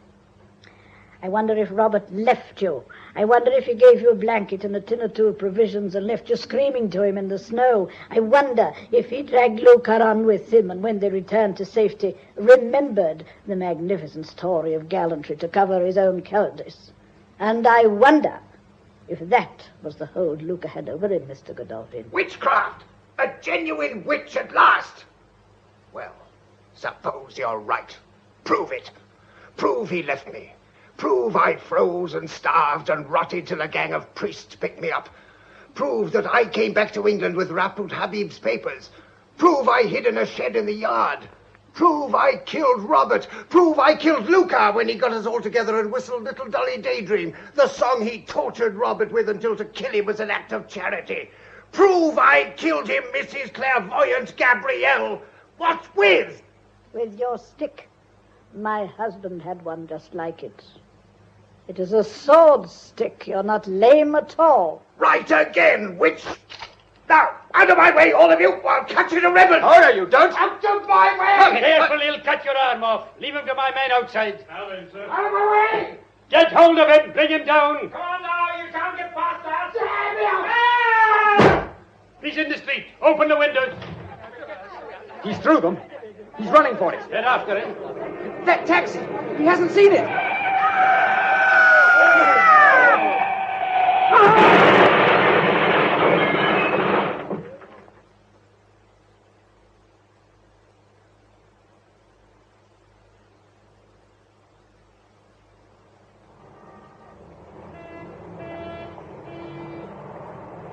I wonder if Robert left you. I wonder if he gave you a blanket and a tin or two of provisions and left you screaming to him in the snow. I wonder if he dragged Luca on with him and when they returned to safety remembered the magnificent story of gallantry to cover his own cowardice. And I wonder if that was the hold Luca had over him, Mr. Godolphin. Witchcraft! A genuine witch at last! Well, suppose you're right. Prove it. Prove he left me. Prove I froze and starved and rotted till a gang of priests picked me up. Prove that I came back to England with Raput Habib's papers. Prove I hid in a shed in the yard. Prove I killed Robert. Prove I killed Luca when he got us all together and whistled Little Dolly Daydream, the song he tortured Robert with until to kill him was an act of charity. Prove I killed him, Mrs. Clairvoyant Gabrielle. What with? With your stick. My husband had one just like it. It is a sword stick. You're not lame at all. Right again, witch! Now, out of my way, all of you, or I'll cut you to ribbons! Oh, no, you don't! Out of my way! Come careful, he'll cut your arm off. Leave him to my men outside. Out of my way! Get hold of him, bring him down. Come on now, you can't get past that! He's in the street. Open the windows. He's through them. He's running for it. Get after him. That taxi! He hasn't seen it!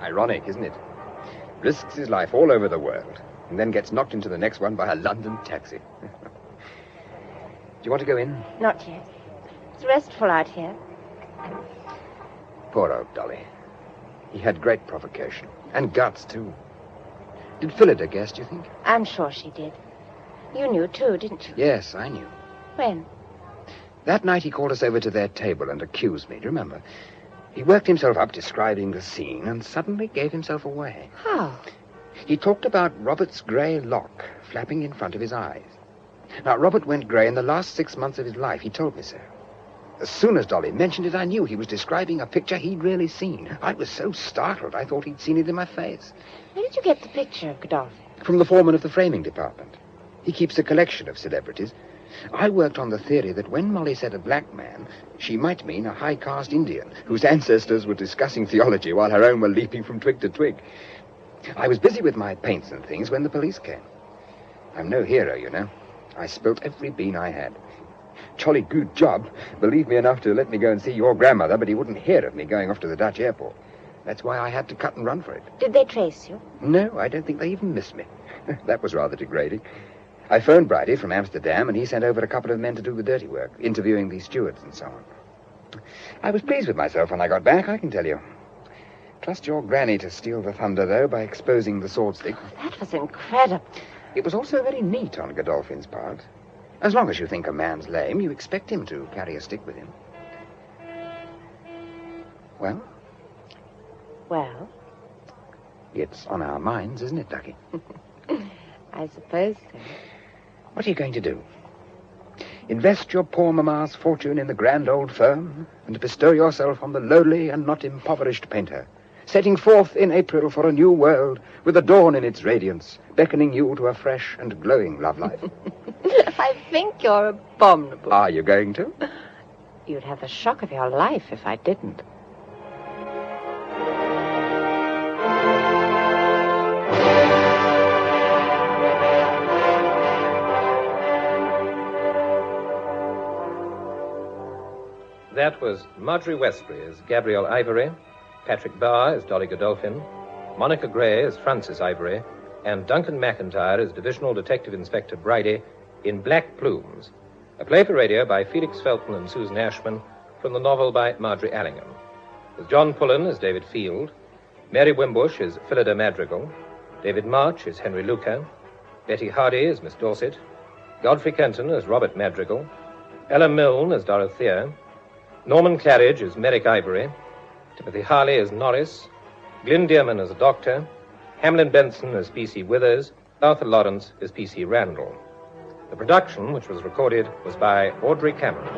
Ironic, isn't it? Risks his life all over the world, and then gets knocked into the next one by a London taxi. Do you want to go in? Not yet. It's restful out here. Poor old Dolly. He had great provocation. And guts, too. Did Phillida guess, do you think? I'm sure she did. You knew, too, didn't you? Yes, I knew. When? That night he called us over to their table and accused me, do you remember? He worked himself up describing the scene and suddenly gave himself away. How? He talked about Robert's grey lock flapping in front of his eyes. Now, Robert went grey in the last 6 months of his life. He told me so. As soon as Dolly mentioned it, I knew he was describing a picture he'd really seen. I was so startled, I thought he'd seen it in my face. Where did you get the picture, Godolphin? From the foreman of the framing department. He keeps a collection of celebrities. I worked on the theory that when Molly said a black man, she might mean a high-caste Indian whose ancestors were discussing theology while her own were leaping from twig to twig. I was busy with my paints and things when the police came. I'm no hero, you know. I spilt every bean I had. Jolly good job. Believed me enough to let me go and see your grandmother, but he wouldn't hear of me going off to the Dutch airport. That's why I had to cut and run for it. Did they trace you? No, I don't think they even missed me. That was rather degrading. I phoned Bridie from Amsterdam, and he sent over a couple of men to do the dirty work, interviewing the stewards and so on. I was pleased with myself when I got back, I can tell you. Trust your granny to steal the thunder, though, by exposing the sword stick. That was incredible. It was also very neat on Godolphin's part. As long as you think a man's lame, you expect him to carry a stick with him. Well? Well? It's on our minds, isn't it, Ducky? I suppose so. What are you going to do? Invest your poor mamma's fortune in the grand old firm and bestow yourself on the lowly and not impoverished painter, setting forth in April for a new world with the dawn in its radiance, beckoning you to a fresh and glowing love life. I think you're abominable. Are you going to? You'd have the shock of your life if I didn't. That was Marjorie Westbury as Gabrielle Ivory, Patrick Barr as Dolly Godolphin, Monica Gray as Frances Ivory, and Duncan McIntyre as Divisional Detective Inspector Bridie in Black Plumes, a play for radio by Felix Felton and Susan Ashman from the novel by Marjorie Allingham, with John Pullen as David Field, Mary Wimbush as Phillida Madrigal, David March as Henry Luca, Betty Hardy as Miss Dorset, Godfrey Kenton as Robert Madrigal, Ella Milne as Dorothea, Norman Claridge as Merrick Ivory, Timothy Harley as Norris, Glyn Dearman as a doctor, Hamlin Benson as P.C. Withers, Arthur Lawrence as P.C. Randall. The production, which was recorded, was by Audrey Cameron.